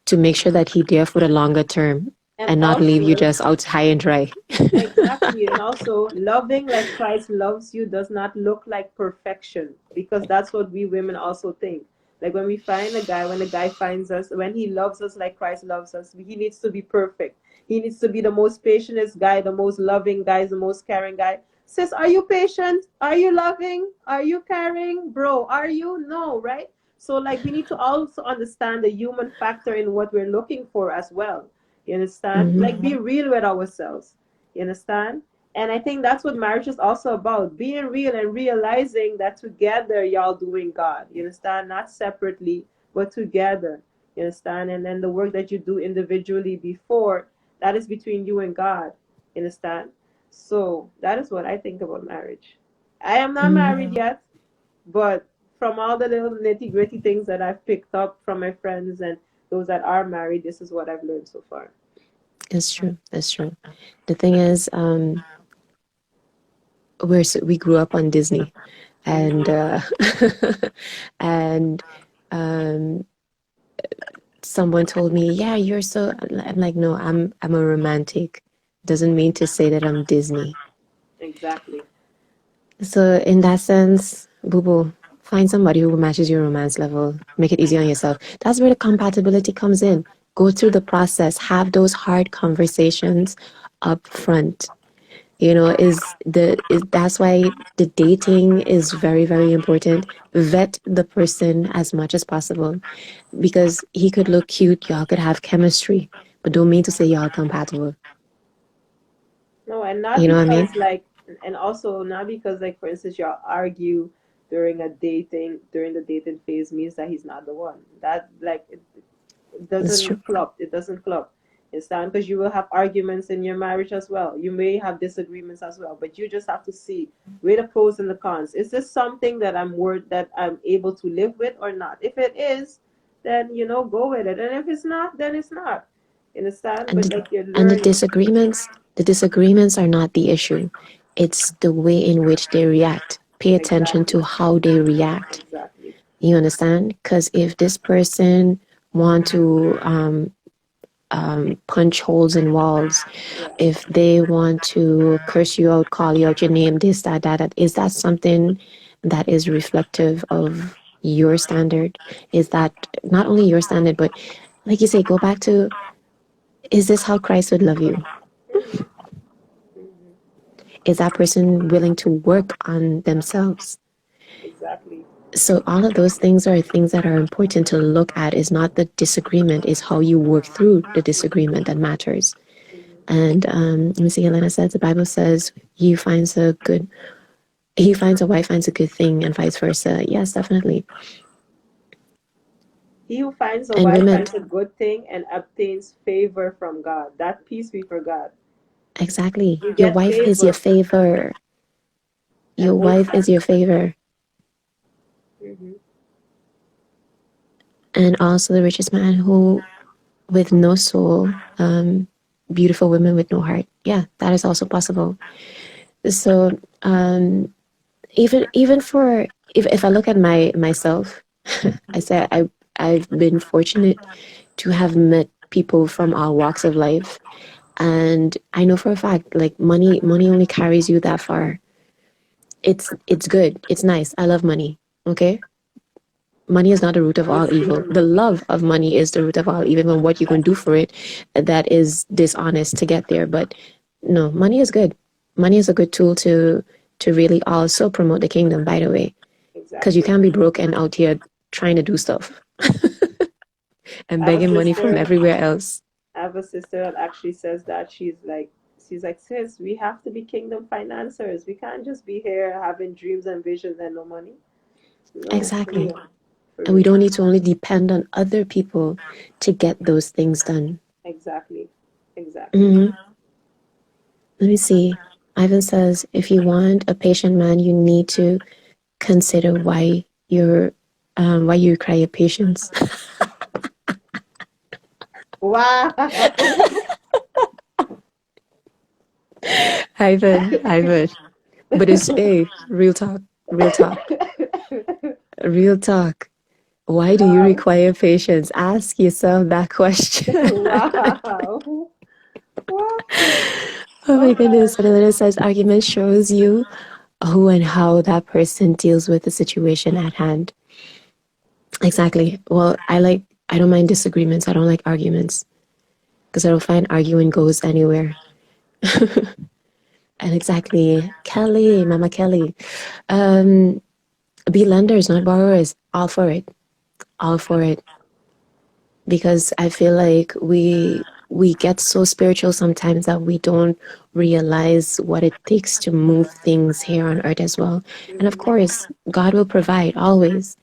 to make sure that he there for the longer term and and not leave you also just out high and dry. exactly. And also, loving like Christ loves you does not look like perfection, because that's what we women also think. Like when we find a guy, when a guy finds us, when he loves us like Christ loves us, he needs to be perfect. He needs to be the most patientest guy, the most loving guy, the most caring guy. Sis, are you patient? Are you loving? Are you caring? Bro, are you? No, right? So, like, we need to also understand the human factor in what we're looking for as well. You understand? Hmm. Like, be real with ourselves. You understand? And I think that's what marriage is also about: being real and realizing that together y'all doing God. You understand? Not separately, but together. You understand? And then the work that you do individually before, that is between you and God. You understand? So that is what I think about marriage. I am not Hmm. married yet, but from all the little nitty gritty things that I've picked up from my friends and those that are married, this is what I've learned so far. It's true. It's true. The thing is, we grew up on Disney, and Mm-hmm. and um, someone told me, "Yeah, you're so," I'm like, "No, I'm a romantic." Doesn't mean to say that I'm Disney. Exactly. So in that sense, boo boo, find somebody who matches your romance level. Make it easy on yourself. That's where the compatibility comes in. Go through the process. Have those hard conversations up front. You know, that's why the dating is very, very important. Vet the person as much as possible because he could look cute, y'all could have chemistry, but don't mean to say y'all compatible. No, and not You know what I because mean? like, and also not because like, for instance, y'all argue during the dating phase means that he's not the one. That like it That's doesn't true. flop. It doesn't flop. It's time because you will have arguments in your marriage as well. You may have disagreements as well, but you just have to see weigh the pros and the cons. Is this something that I'm able to live with or not? If it is, then go with it. And if it's not, then it's not. You understand? And But the, like you're and learning. the disagreements are not the issue. It's the way in which they react. Pay attention Exactly. to how they react. Exactly. You understand? Because if this person want to punch holes in walls, Yeah. if they want to curse you out, call you out your name, this, that, is that something that is reflective of your standard? Is that not only your standard, but like you say, go back to, is this how Christ would love you? Hmm. Hmm. Is that person willing to work on themselves? Exactly. So all of those things are things that are important to look at. Is not the disagreement, is how you work through the disagreement that matters. Hmm. And let me see, Elena says the Bible says he finds a wife finds a good thing and vice versa. Yes, definitely. He who finds a And wife women, finds a good thing and obtains favor from God. That peace we forgot. exactly. You Your get wife is your favor, favor. Your and most. wife is your favor. Hmm. And also the richest man who with no soul, beautiful women with no heart. Yeah, that is also possible. So even for if I look at myself, I say I've been fortunate to have met people from all walks of life, and I know for a fact like money only carries you that far. It's good, it's nice, I love money. Okay, money is not the root of all Let's keep evil. in The mind. love of money is the root of all evil, and what you can do for it that is dishonest to get there. But no, money is good. Money is a good tool to really also promote the kingdom, by the way. Because you Exactly. can't be broke and out here trying to do stuff and I have a begging money from sister. everywhere else. I have a sister that actually says that she's like, sis, we have to be kingdom financiers. We can't just be here having dreams and visions and no money. No, for Exactly. real, for And we real. don't need to only depend on other people to get those things done. Exactly, exactly. Hmm. Let me see. Ivan says, if you want a patient man, you need to consider why you require patience. Wow. Ivan. But it's a real talk, real talk. Why do you Wow. require patience? Ask yourself that question. Wow. What? Oh Oh my goodness. And gosh. then it says argument shows you who and how that person deals with the situation at hand. Exactly. Well, I don't mind disagreements. I don't like arguments because I don't find arguing goes anywhere. And exactly, Kelly, Mama Kelly. Um, be lenders, not borrowers. All for it. All for it. Because I feel like we get so spiritual sometimes that we don't realize what it takes to move things here on earth as well. And of Hmm. course, God will provide always,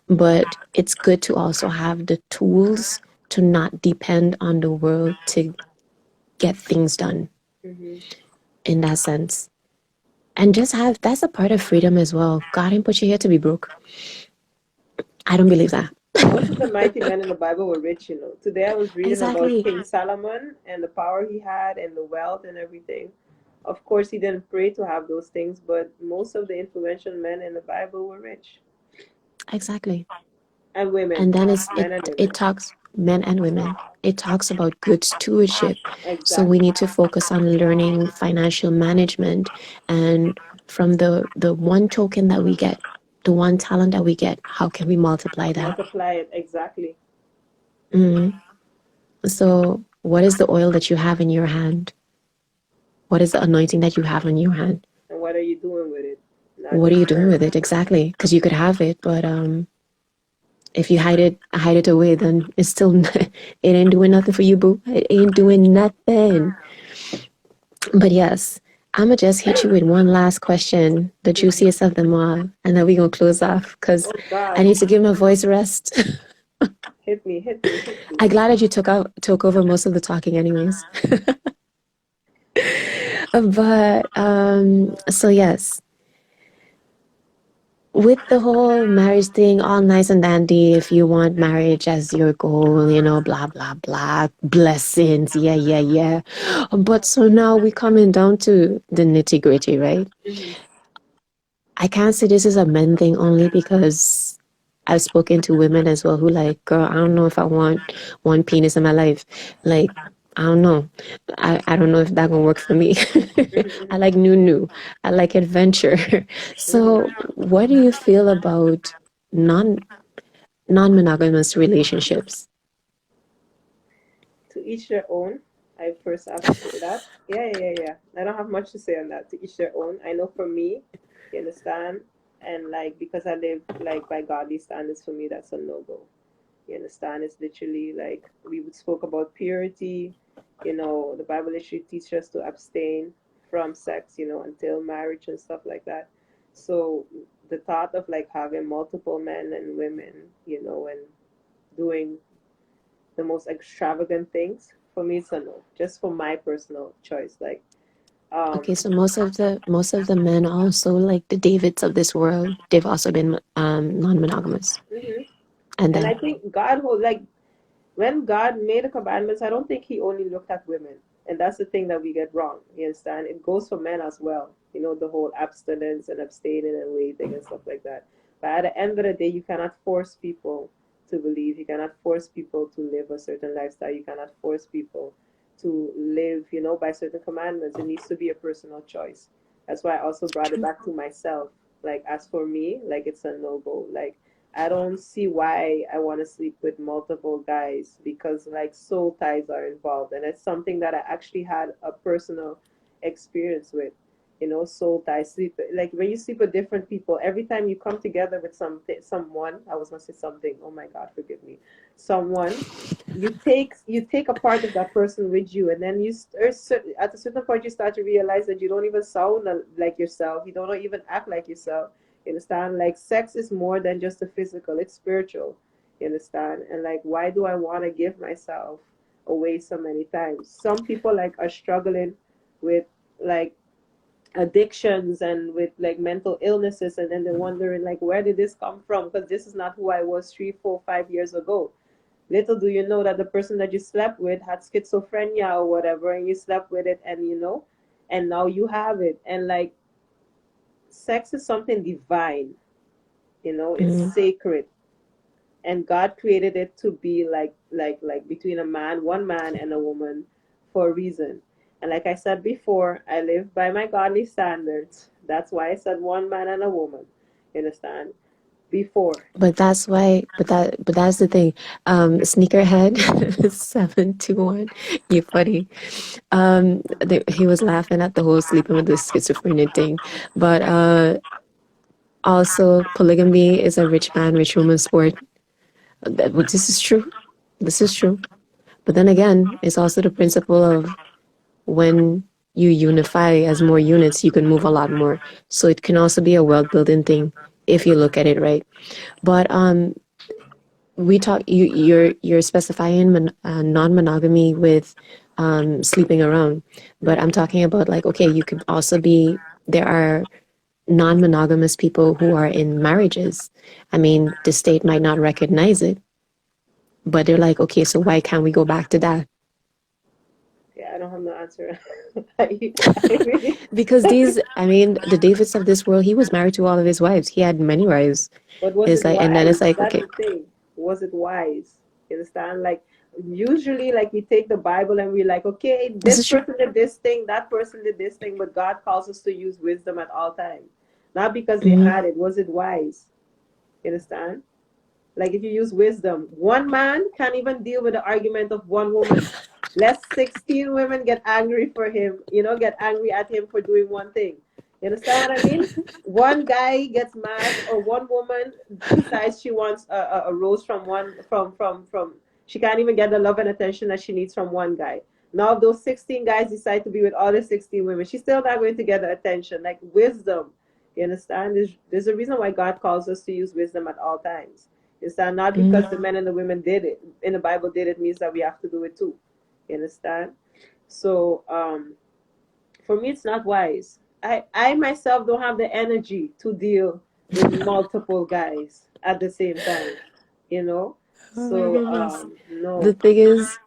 but it's good to also have the tools to not depend on the world to get things done Hmm. in that sense. And just have that's a part of freedom as well. God didn't put you here to be broke. I don't believe that. Most of the mighty men in the Bible were rich. Today I was reading about Exactly. King Solomon and the power he had and the wealth and everything. Of course, he didn't pray to have those things, but most of the influential men in the Bible were rich. Exactly. And women, And then men and it women. talks men and women. It talks about good stewardship. So we Exactly. need to focus on learning financial management, and from the one token that we get, the one talent that we get, how can we multiply that? Multiply it. Exactly. Mm. So what is the oil that you have in your hand? What is the anointing that you have in your hand? And what are you doing with it? Not What are just you doing sharing with it. it exactly? Because you could have it, but if you hide it away, then it's still it ain't doing nothing for you, boo. It ain't doing nothing. But yes, I'ma just hit you with one last question, the Mhm. juiciest of them all, and then we gonna close off because Oh I God. need to give my voice rest. Hit me, hit me, hit me. I'm glad that you took over most of the talking, anyways. But so yes, with the whole marriage thing, all nice and dandy. If you want marriage as your goal, blah blah blah, blessings, yeah, yeah, yeah. But so now we coming down to the nitty gritty, right? Hmm. I can't say this is a men thing only because I've spoken to women as well who like, girl, I don't know if I want one penis in my life. Like, I don't know. I don't know if that gonna work for me. I Hmm. like new. I like adventure. Hmm. So what do you feel about non non-monogamous relationships? To each their own. I first have to say that. Yeah, yeah, yeah, yeah. I don't have much to say on that. To each their own. I know for me, you understand, and like because I live like by godly standards, for me that's a no go. You understand? It's literally like we would spoke about purity. The Bible literally teaches us to abstain from sex, until marriage and stuff like that. So the thought of like having multiple men and women, and doing the most extravagant things, for me it's a no. Just for my personal choice. Like, um, Okay, so most of the men also like the Davids of this world, they've also been non-monogamous. hmm And and I then think like when God made the commandments, I don't think He only looked at women, and that's the thing that we get wrong. You understand? It goes for men as well. The whole abstinence and abstaining and waiting and stuff like that. But at the end of the day, you cannot force people to believe. You cannot force people to live a certain lifestyle. You cannot force people to live, by certain commandments. It needs to be a personal choice. That's why I also brought it true. back to myself. Like as for me, like it's a no go. Like I don't see why I want to sleep with multiple guys because like soul ties are involved, and it's something that I actually had a personal experience with. Soul ties. Sleep like when you sleep with different people. Every time you come together with someone, I was gonna say something. Oh my God, forgive me. Someone, you take a part of that person with you, and then at a certain point you start to realize that you don't even sound like yourself. You don't even act like yourself. You understand? Like sex is more than just a physical, it's spiritual. You understand? And like why do I want to give myself away so many times? Some people like are struggling with like addictions and with like mental illnesses, and then they're wondering like where did this come from, because this is not who I was 3, 4, 5 years ago. Little do you know that the person that you slept with had schizophrenia or whatever, and you slept with it, and now you have it. And like sex is something divine, it's Mm. sacred, and God created it to be like between one man and a woman for a reason. And like I said before, I live by my godly standards. That's why I said one man and a woman. You understand? Before. But that's why, but that's the thing. Sneakerhead 721, you funny. He was laughing at the whole sleeping with the schizophrenic thing, but also polygamy is a rich man, rich woman sport. But this is true. This is true. But then again, it's also the principle of when you unify as more units, you can move a lot more. So it can also be a wealth building thing if you look at it right. But we talk you're specifying non-monogamy with sleeping around, but I'm Hmm. talking about like, okay, you could also be, there are non-monogamous people who are in marriages. I mean, the state might not recognize it, but they're like, okay, so why can't we go back to that? Yeah, I don't have no answer. I really. Because these, I mean, the Davids of this world, he was married to all of his wives, he had many wives. But was It's it like, and then wise? it's like, That's okay, the thing. Was it wise? You understand? Like usually, like we take the Bible and we're like, okay, This this is true. person did this thing, that person did this thing, but God calls us to use wisdom at all times, not because they Hmm. had it. Was it wise? You understand? Like if you use wisdom, one man can't even deal with the argument of one woman. Let 16 women get angry for him, get angry at him for doing one thing. You understand what I mean? One guy gets mad, or one woman decides she wants a rose from she can't even get the love and attention that she needs from one guy. Now, if those 16 guys decide to be with all the 16 women, she's still not going to get the attention. Like wisdom, you understand? There's a reason why God calls us to use wisdom at all times. It's not because the Hmm. men and the women did it in the Bible did it means that we have to do it too. You understand? So for me, it's not wise. I myself don't have the energy to deal with multiple guys at the same time. You know, Oh my so goodness. The no. thing is,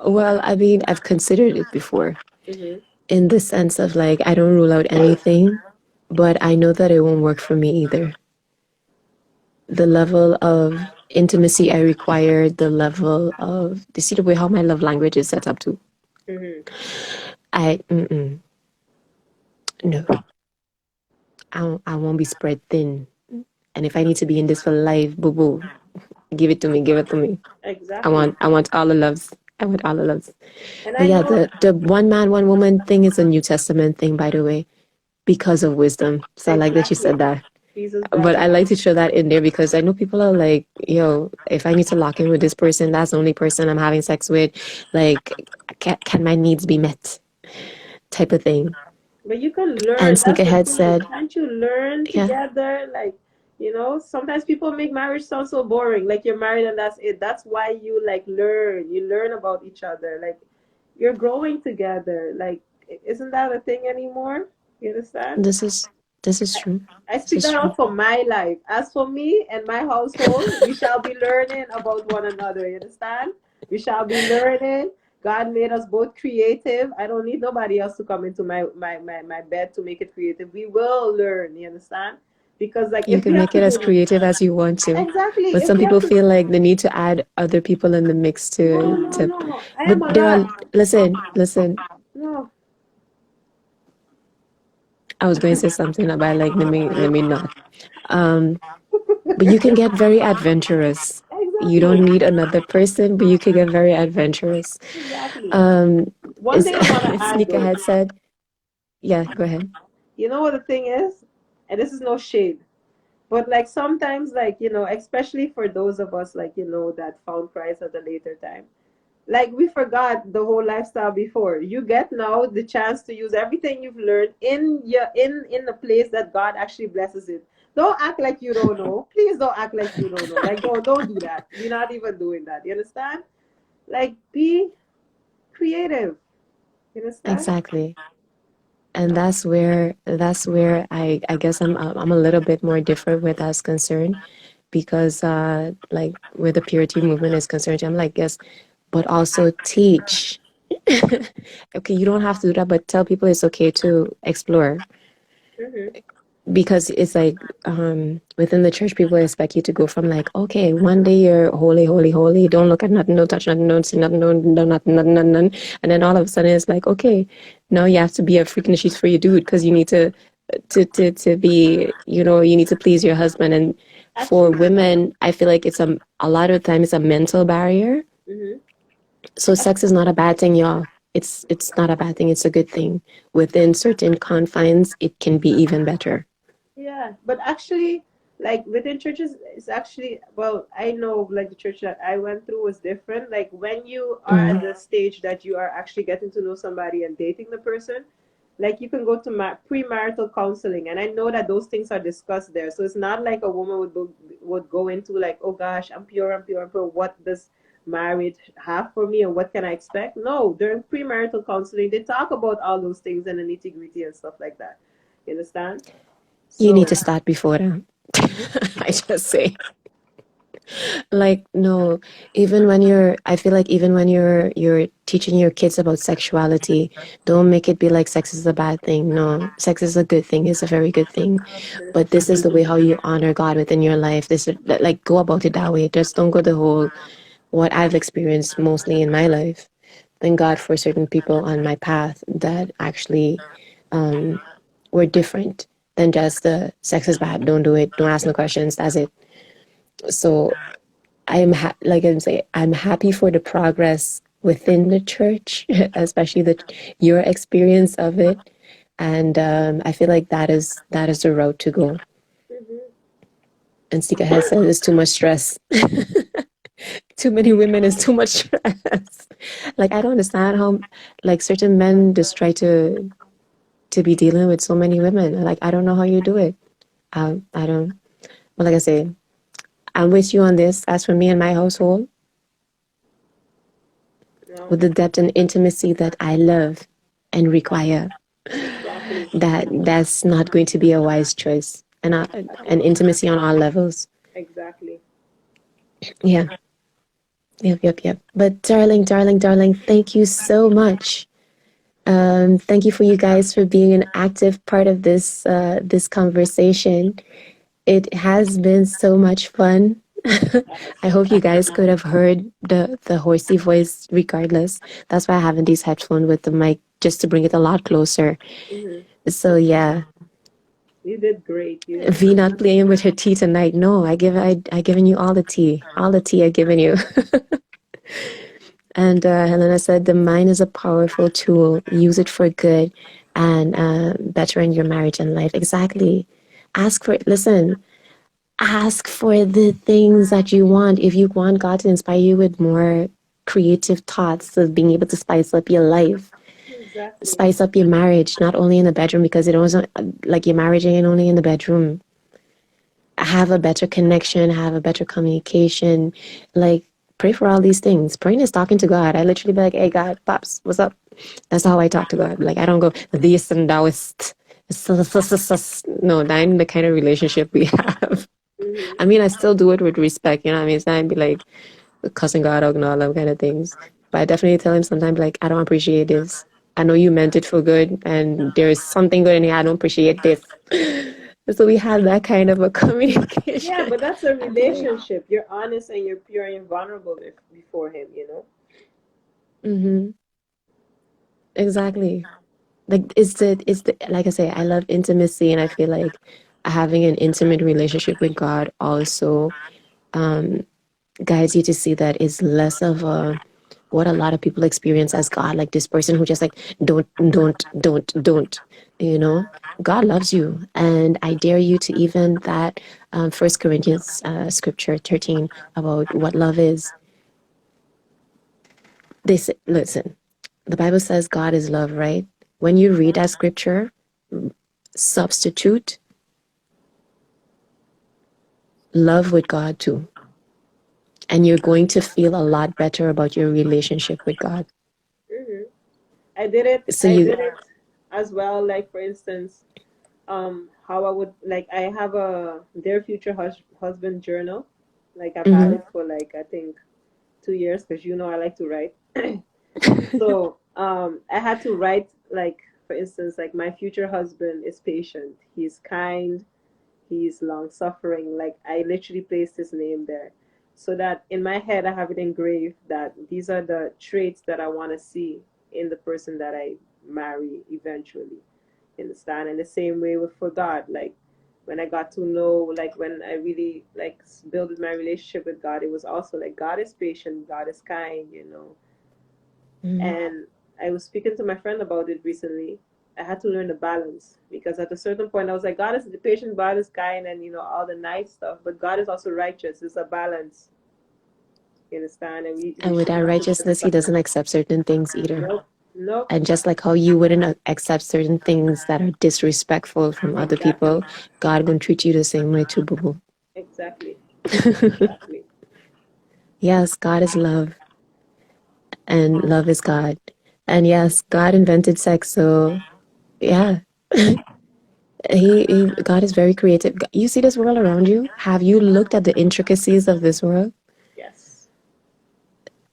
well, I mean, I've considered it before Mhm. in the sense of like, I don't rule out anything, but I know that it won't work for me either. The level of intimacy I require, the level of, you see the way how my love language is set up too. Mhm. No, I won't be spread thin. And if I need to be in this for life, boo boo, give it to me, give it to me. Exactly. I want all the loves. I want all the loves. And But I yeah, know the one man, one woman thing is a New Testament thing, by the way, because of wisdom. So I like that you exactly. said that. Jesus brought But it I up. like to show that in there because I know people are like, yo, if I need to lock in with this person, that's the only person I'm having sex with. Like, can my needs be met? Type of thing. But you can And learn. That's the Sneakerhead thing. said, Can't you learn yeah, together? Like, sometimes people make marriage sound so boring. Like you're married and that's it. That's why you like learn. You learn about each other. Like you're growing together. Like, isn't that a thing anymore? You understand? this is this is I, true. I This speak is that true. out for my life. As for me and my household, we shall be learning about one another. You understand? We shall be learning. God made us both creative. I don't need nobody else to come into my bed to make it creative. We will learn. You understand? Because like You if we can have make to it as do creative as you want to. exactly, But if some we have people to feel like they need to add other people in the mix no to no no. I but am a there are, lot. listen, No. I was going to say something about like let me not. Um but you can get very adventurous. You Exactly. don't need another person, but you can get very adventurous. Exactly. Um One is thing I want to add though. Sneakerhead said, yeah, go ahead. You know what the thing is? And this is no shade. But like sometimes, like, especially for those of us like, that found Christ at a later time, like we forgot the whole lifestyle before. You get now the chance to use everything you've learned in the place that God actually blesses it. Don't act like you don't know. Please don't act like you don't know. Like don't do that. We're not even doing that. You understand? Like be creative. You understand? Exactly. And that's where I guess I'm a little bit more different with that's concerned because like where the purity movement is concerned, I'm like yes, but also teach. Okay, you don't have to do that, but tell people it's okay to explore Mm-hmm. because it's like within the church people expect you to go from like okay one day you're holy holy holy don't look at nothing don't touch nothing don't see nothing no nothing nothing, nothing, nothing. And then all of a sudden it's like okay now you have to be a freaking sheets for your dude because you need to be you need to please your husband. And for Actually, women I feel like it's a lot of times it's a mental barrier. mm-hmm. So sex is not a bad thing, y'all. It's not a bad thing, it's a good thing. Within certain confines it can be even better. Yeah, but actually, like within churches, it's actually, well, I know like the church that I went through was different. Like when you are at Mm. the stage that you are actually getting to know somebody and dating the person, like you can go to premarital counseling, and I know that those things are discussed there. So it's not like a woman would go into like, oh gosh, I'm pure, I'm pure, I'm pure. What does marriage have for me, and what can I expect? No, during premarital counseling, they talk about all those things and the nitty gritty and stuff like that. You understand? You So need to start before that. I just say. Like, no, even when you're, I feel like even when you're teaching your kids about sexuality, don't make it be like sex is a bad thing. No, sex is a good thing. It's a very good thing. But this is the way how you honor God within your life. This is like go about it that way. Just don't go the whole what I've experienced mostly in my life. Thank God for certain people on my path that actually were different than just the sex is bad. Don't do it. Don't ask no questions. That's it. So like I'm saying, I'm happy for the progress within the church, especially your experience of it, and I feel like that is the road to go. Hmm. And Sika has said it's too much stress. Too many women is too much stress. Like I don't understand how like certain men just try to be dealing with so many women. Like I don't know how you do it. I don't. But like I say, I'm with you on this. As for me and my household, No, with the depth and intimacy that I love and require, exactly. that's not going to be a wise choice. And No, intimacy on all levels. exactly. Yeah. Yep. Yep. Yep. But darling, darling, darling, thank you so much. Thank you for you guys for being an active part of this conversation. It has been so much fun. I hope you guys could have heard the horsey voice regardless. That's why I have these headphones with the mic just to bring it a lot closer. Hmm. So yeah, You did great. You did V great. not playing with her tea tonight. No, I given you all the tea I given you. And Helena said the mind is a powerful tool. Use it for good and better in your marriage and life. Exactly. Ask for listen. Ask for the things that you want. If you want God to inspire you with more creative thoughts of being able to spice up your life, Exactly. spice up your marriage, not only in the bedroom, because it wasn't like your marriage ain't only in the bedroom. Have a better connection, have a better communication. Like, pray for all these things. Praying is talking to God. I literally be like, hey, God, Pops, what's up? That's how I talk to God. Like, I don't go, this and thouist. No, that ain't the kind of relationship we have. Hmm. I mean, I still do it with respect, you know what I mean? It's not be like cussing God out and all them kind of things. But I definitely tell him sometimes, like, I don't appreciate this. I know you meant it for good, and there's something good in here. I don't appreciate this. So we have that kind of a Yeah, communication. but that's a I feel like, relationship. You're honest and you're pure and vulnerable before him, you know? mm-hmm, exactly. Like, like I say, I love intimacy, and I feel like having an intimate relationship with God also guides you to see that it's less of a what a lot of people experience as God, like this person who just like don't. You know, God loves you, and I dare you to even that First Corinthians scripture 13 about what love is. They say, listen, the Bible says God is love, right? When you read that scripture, substitute love with God too, and you're going to feel a lot better about your relationship with God. Hmm. I did it. So I you, did it as well. Like for instance, how I would like I have a dear future husband journal. Like I've had mm-hmm, it for like I think 2 years because you know I like to write. So I had to write like for instance like my future husband is patient. He's kind. He's long suffering. Like I literally placed his name there, so that in my head I have it engraved that these are the traits that I want to see in the person that I marry eventually. Understand? And the same way with for God, like when I got to know, like when I really like built my relationship with God, it was also like God is patient, God is kind, you know. mm-hmm. And I was speaking to my friend about it recently. I had to learn the balance because at a certain point I was like, God is the patient, God is kind, and you know all the nice stuff, but God is also righteous. It's a balance. You understand? And we And with should our not righteousness, he doesn't accept certain things either. nope, nope, And just like how you wouldn't accept certain things that are disrespectful from other exactly, people, God gonna treat you the same way too, boo exactly, boo. exactly. Yes, God is love, and love is God. And yes, God invented sex, so yeah. God is very creative. You see this world around you? Have you looked at the intricacies of this world? Yes.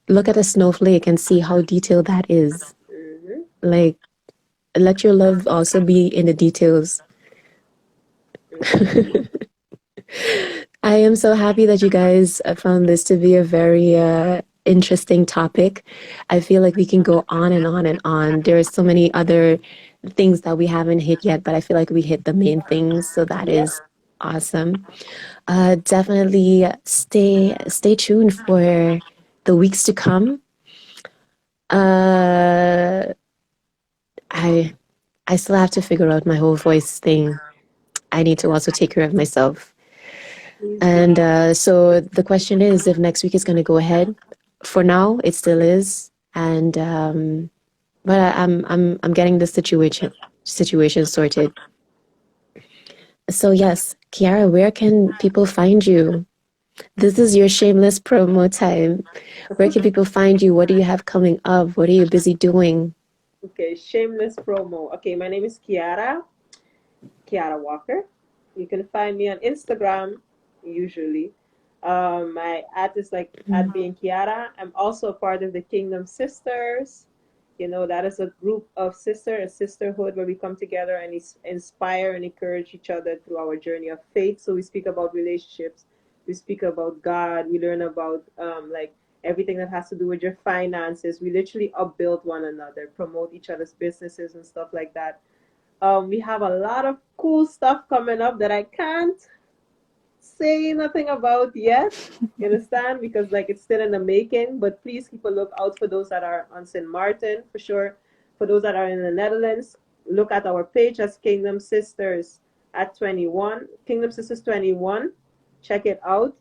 Look at a snowflake and see how detailed that is. Mm-hmm. Like, let your love also be in the details. Mm-hmm. I am so happy that you guys found this to be a very interesting topic. I feel like we can go on and on and on. There are so many other things that we haven't hit yet, but I feel like we hit the main things, so that Yep. is awesome. Definitely stay tuned for the weeks to come. Uh, I I still have to figure out my whole voice thing. I need to also take care of myself. Please do. And so the question is if next week is going to go ahead. For now, it still is. And but I'm getting the situation sorted. So yes, Kiara, where can people find you? This is your shameless promo time. Where can people find you? What do you have coming up? What are you busy doing? Okay, shameless promo. Okay, my name is Kiara Walker. You can find me on Instagram usually. My at is like at being Kiara. I'm also a part of the Kingdom Sisters. You know, that is a group of a sisterhood where we come together and inspire and encourage each other through our journey of faith. So we speak about relationships, we speak about God, we learn about like everything that has to do with your finances. We literally upbuild one another, promote each other's businesses and stuff like that. We have a lot of cool stuff coming up that I can't say nothing about yet. You understand? Because like it's still in the making. But please keep a look out for those that are on St. Martin for sure. For those that are in the Netherlands, look at our page as Kingdom Sisters at 21. Kingdom Sisters 21. Check it out.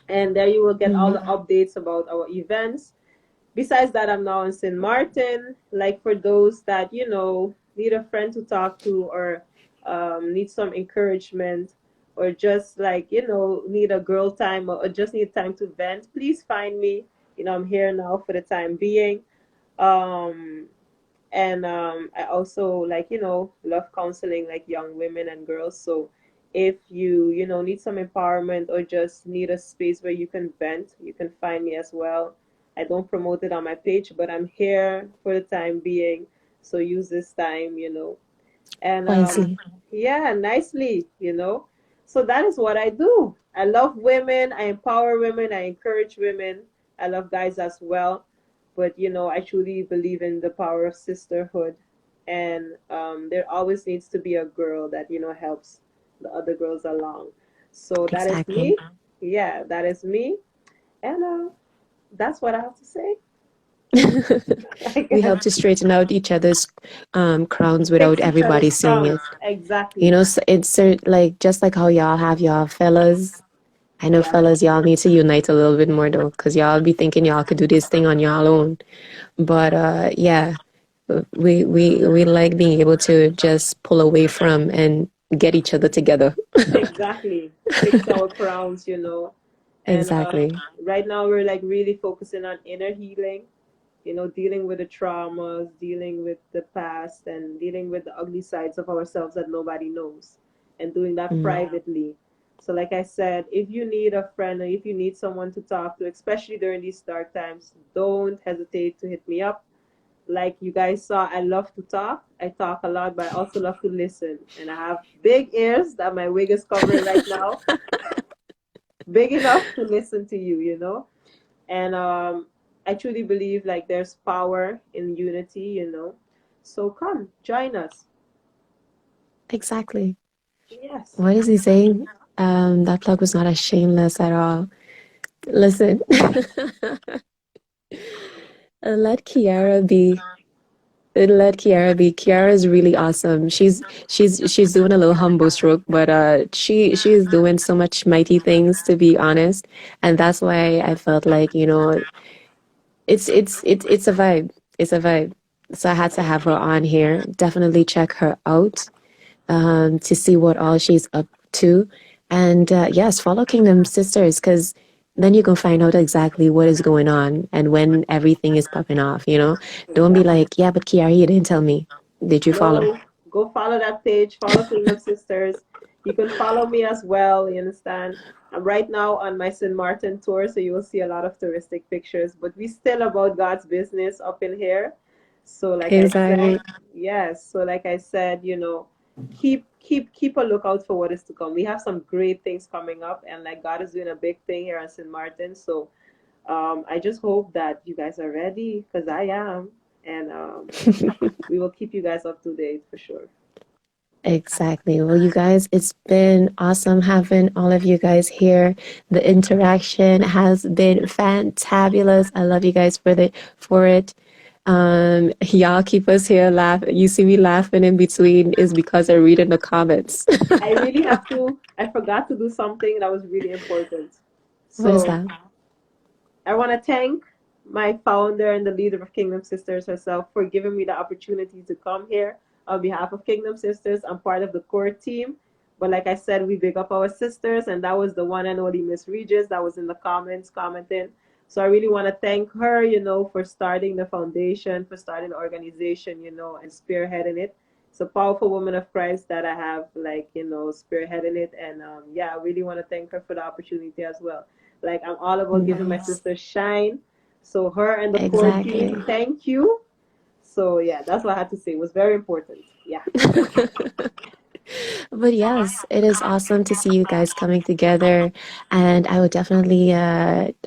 And there you will get all the Mhm. updates about our events. Besides that, I'm now in St. Martin. Like for those that, you know, need a friend to talk to or need some encouragement or just like, you know, need a girl time or just need time to vent, please find me. You know, I'm here now for the time being. Um, and I also like love counseling like young women and girls. So if you know need some empowerment or just need a space where you can vent, you can find me as well. I don't promote it on my page, but I'm here for the time being, so use this time, and Wisely. yeah, nicely, so that is what I do. I love women, I empower women, I encourage women. I love guys as well, but I truly believe in the power of sisterhood, and there always needs to be a girl that helps the other girls along. So that is Exactly. me. Yeah, that is me, and that's what I have to say. I We guess help to straighten out each other's crowns without fix each everybody other's seeing crowns. it. You Exactly. know, it's like just like how y'all have y'all fellas. I know Yeah. fellas, y'all need to unite a little bit more though, because y'all be thinking y'all could do this thing on y'all own. But yeah, we like being able to just pull away from and get each other together. Exactly. Fix our crowns. And Exactly. right now we're like really focusing on inner healing, dealing with the traumas, dealing with the past, and dealing with the ugly sides of ourselves that nobody knows, and doing that Mm, privately. So, like I said, if you need a friend or if you need someone to talk to, especially during these dark times, don't hesitate to hit me up. Like you guys saw, I love to talk. I talk a lot, but I also love to listen. And I have big ears that my wig is covering right now, big enough to listen to you. And I truly believe like there's power in unity. So come, join us. exactly. Yes. What is he saying? That plug was not as shameless at all. Listen, let Kiara be. Let Kiara be. Kiara is really awesome. She's doing a little humble stroke, but she is doing so much mighty things to be honest, and that's why I felt like it's a vibe. It's a vibe. So I had to have her on here. Definitely check her out to see what all she's up to. And yes, follow Kingdom Sisters because then you can find out exactly what is going on and when everything is popping off. Don't be Exactly. like, yeah, but Kiara, you didn't tell me. Did you follow? No, go follow that page, follow Kingdom Sisters. You can follow me as well, you understand? I'm right now on my St. Martin tour, so you will see a lot of touristic pictures, but we still about God's business up in here. So like I said, Exactly. yes, so like I said, keep a lookout for what is to come. We have some great things coming up, and like God is doing a big thing here on St. Martin. So I just hope that you guys are ready because I am, and we will keep you guys up to date for sure. Exactly. Well, you guys, it's been awesome having all of you guys here. The interaction has been fantabulous. I love you guys for it. Y'all keep us here laughing. You see me laughing in between is because I read in the comments. I really have to. I forgot to do something that was really important. What is So that? I want to thank my founder and the leader of Kingdom Sisters herself for giving me the opportunity to come here on behalf of Kingdom Sisters. I'm part of the core team. But like I said, we big up our sisters, and that was the one and only Miss Regis that was in the comments commenting. So I really want to thank her, for starting the foundation, for starting the organization, and spearheading it. It's a powerful woman of Christ that I have, like, spearheading it. And yeah, I really want to thank her for the opportunity as well. Like I'm all about giving my Nice. sister shine. So her and the core team, Exactly. thank you. So yeah, that's what I had to say. It was very important. Yeah. But yes, it is awesome to see you guys coming together, and I would definitely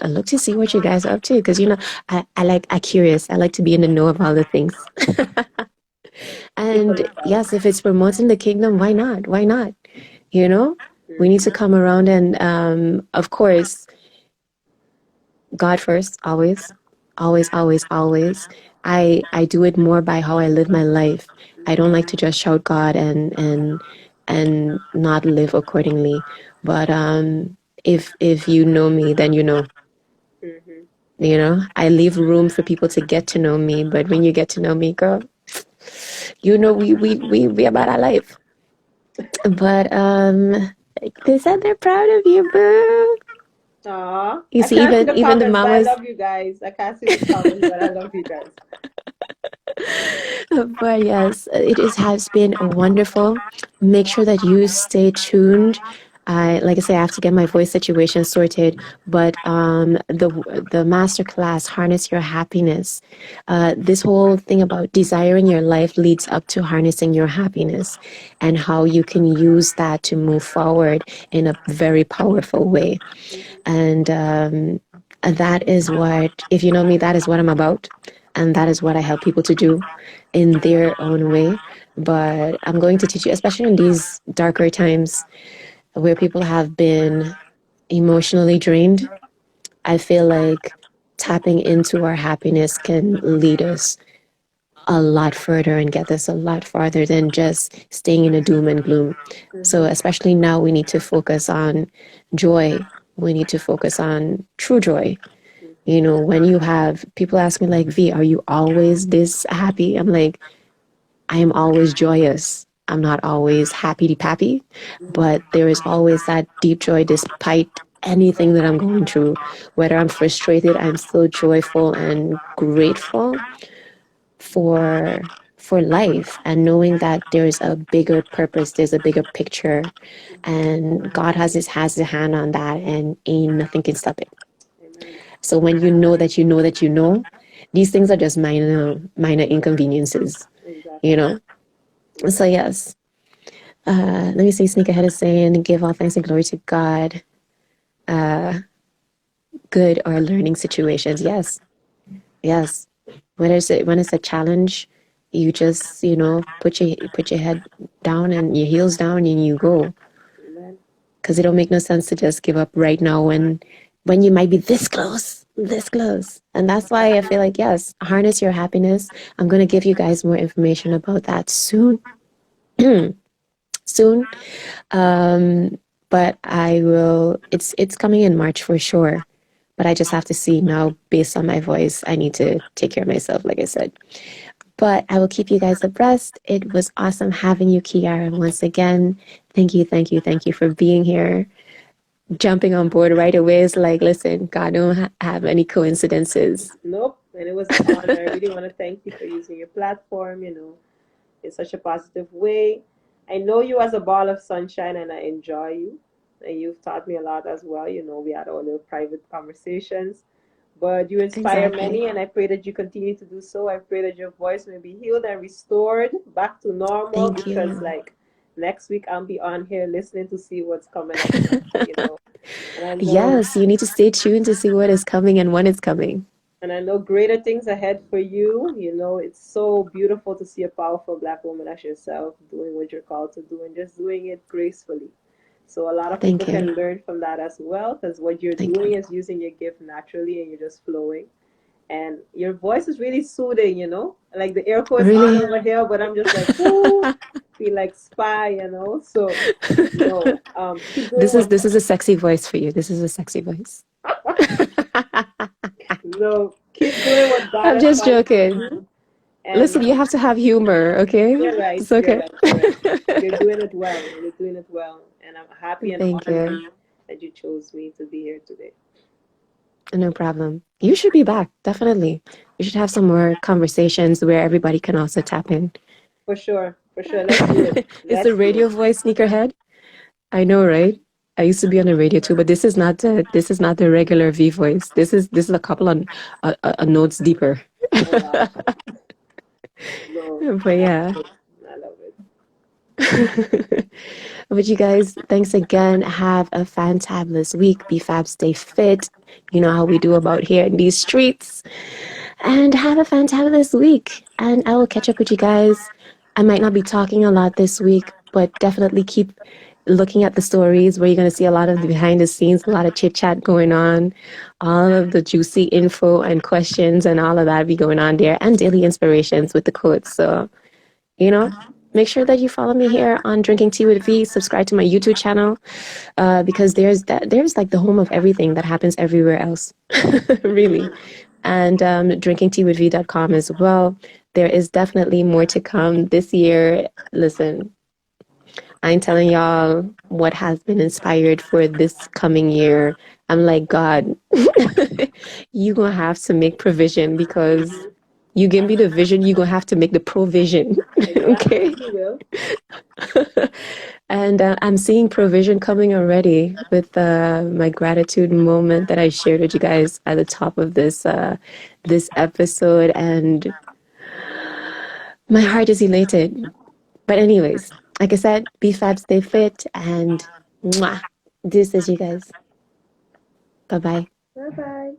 look to see what you guys are up to because I curious. I like to be in the know of all the things. Keep a And lookout. yes, if it's promoting the kingdom, why not? Why not? You know, we need to Mm-hmm. come around and, of course, God first, always, always, always, always. I do it more by how I live my life. I don't like to just shout God and not live accordingly. But if you know me, then you know. Mm-hmm. I leave room for people to get to know me. But when you get to know me, girl, we about our life. But they said they're proud of you, boo. Aw, You I see, can't see the even the comments, but I mamas. love you guys. I can't see the comments, but I love you guys. But yes, has been wonderful. Make sure that you stay tuned. Like I say, I have to get my voice situation sorted. But the master class, harness your happiness. This whole thing about desiring your life leads up to harnessing your happiness, and how you can use that to move forward in a very powerful way. And that is what, if you know me, that is what I'm about. And that is what I help people to do in their own way. But I'm going to teach you, especially in these darker times where people have been emotionally drained. I feel like tapping into our happiness can lead us a lot further and get us a lot farther than just staying in a doom and gloom. So, Mm-hmm. especially now, we need to focus on joy. We need to focus on true joy. When you have people ask me, like, V, are you always this happy? I'm like, I am always joyous. I'm not always happy pappy, but there is always that deep joy despite anything that I'm going through. Whether I'm frustrated, I'm still joyful and grateful for life, and knowing that there's a bigger purpose, there's a bigger picture, and God has his hand on that, and ain't nothing can stop it. Amen. So when you know that you know that you know, these things are just minor inconveniences, you Exactly. know. So Exactly. yes, let me see. Sneak ahead is saying, "Give all thanks and glory to God." Good or learning situations. Yes, yes. When it's a challenge, you just put your head down and your heels down and you go, Amen. because it don't make no sense to just give up right now when you might be this close. And that's why I feel like, yes, harness your happiness. I'm going to give you guys more information about that soon. Soon. But I will it's coming in March for sure. But I just have to see now, based on my voice. I need to take care of myself, like I said. But I will keep you guys abreast. It was awesome having you, Kiara, once again. Thank you, thank you, thank you for being here. Jumping on board right away is like, listen, God don't have any coincidences. Nope. And it was an honor. I really want to thank you for using your platform. in such a positive way. I know you as a ball of sunshine, and I enjoy you. And you've taught me a lot as well. You know, we had our little private conversations, but you inspire Exactly. many, and I pray that you continue to do so. I pray that your voice may be healed and restored back to normal, Thank because, you. like, next week I'll be on here listening to see what's coming up next, you know. And I know Yes, you need to stay tuned to see what is coming and when it's coming. and I know greater things ahead for you. You know, it's so beautiful to see a powerful black woman as yourself doing what you're called to do and just doing it gracefully. So a lot of people Thank you. can learn from that as well, because what you're Thank doing you. is using your gift naturally and you're just flowing. And your voice is really soothing, you know? Like the airco is on Really? over here, but I'm just like, whoo, feel like spy, you know? So, no, keep doing This is what, this is a sexy voice for you. This is a sexy voice. no, keep doing what God I'm has just called you to joking. do. And Listen, you have to have humor, okay? you're right. It's You're okay. right. You're right. You're doing it well. You're doing it well. And I'm happy and Thank honored you. that you chose me to be here today. No problem. You should be back, definitely. We should have some more conversations where everybody can also tap in. For sure. For sure. Let's do it. Is the Let's do radio it. voice sneakerhead? I know, right? I used to be on the radio too, but this is not the regular V voice. This is a couple on notes deeper. Oh, wow. No, But I yeah. love it. I love it. But you guys, thanks again. Have a fantabulous week. Be fab, stay fit. You know how we do about here in these streets. And have a fantabulous week. And I will catch up with you guys. I might not be talking a lot this week, but definitely keep looking at the stories where you're going to see a lot of the behind the scenes, a lot of chit chat going on, all of the juicy info and questions and all of that be going on there, and daily inspirations with the quotes. So, you know, make sure that you follow me here on Drinking Tea with V. Subscribe to my YouTube channel because there's like the home of everything that happens everywhere else, really. And drinkingteawithv.com as well. There is definitely more to come this year. Listen, I'm telling y'all what has been inspired for this coming year. I'm like, God, you gonna have to make provision because you give me the vision, you gonna have to make the provision. Exactly. Okay? You will. And I'm seeing provision coming already with my gratitude moment that I shared with you guys at the top of this episode, and my heart is elated. But anyways, like I said, be fab, stay fit, and mwah, this is you guys. Bye bye. Bye bye.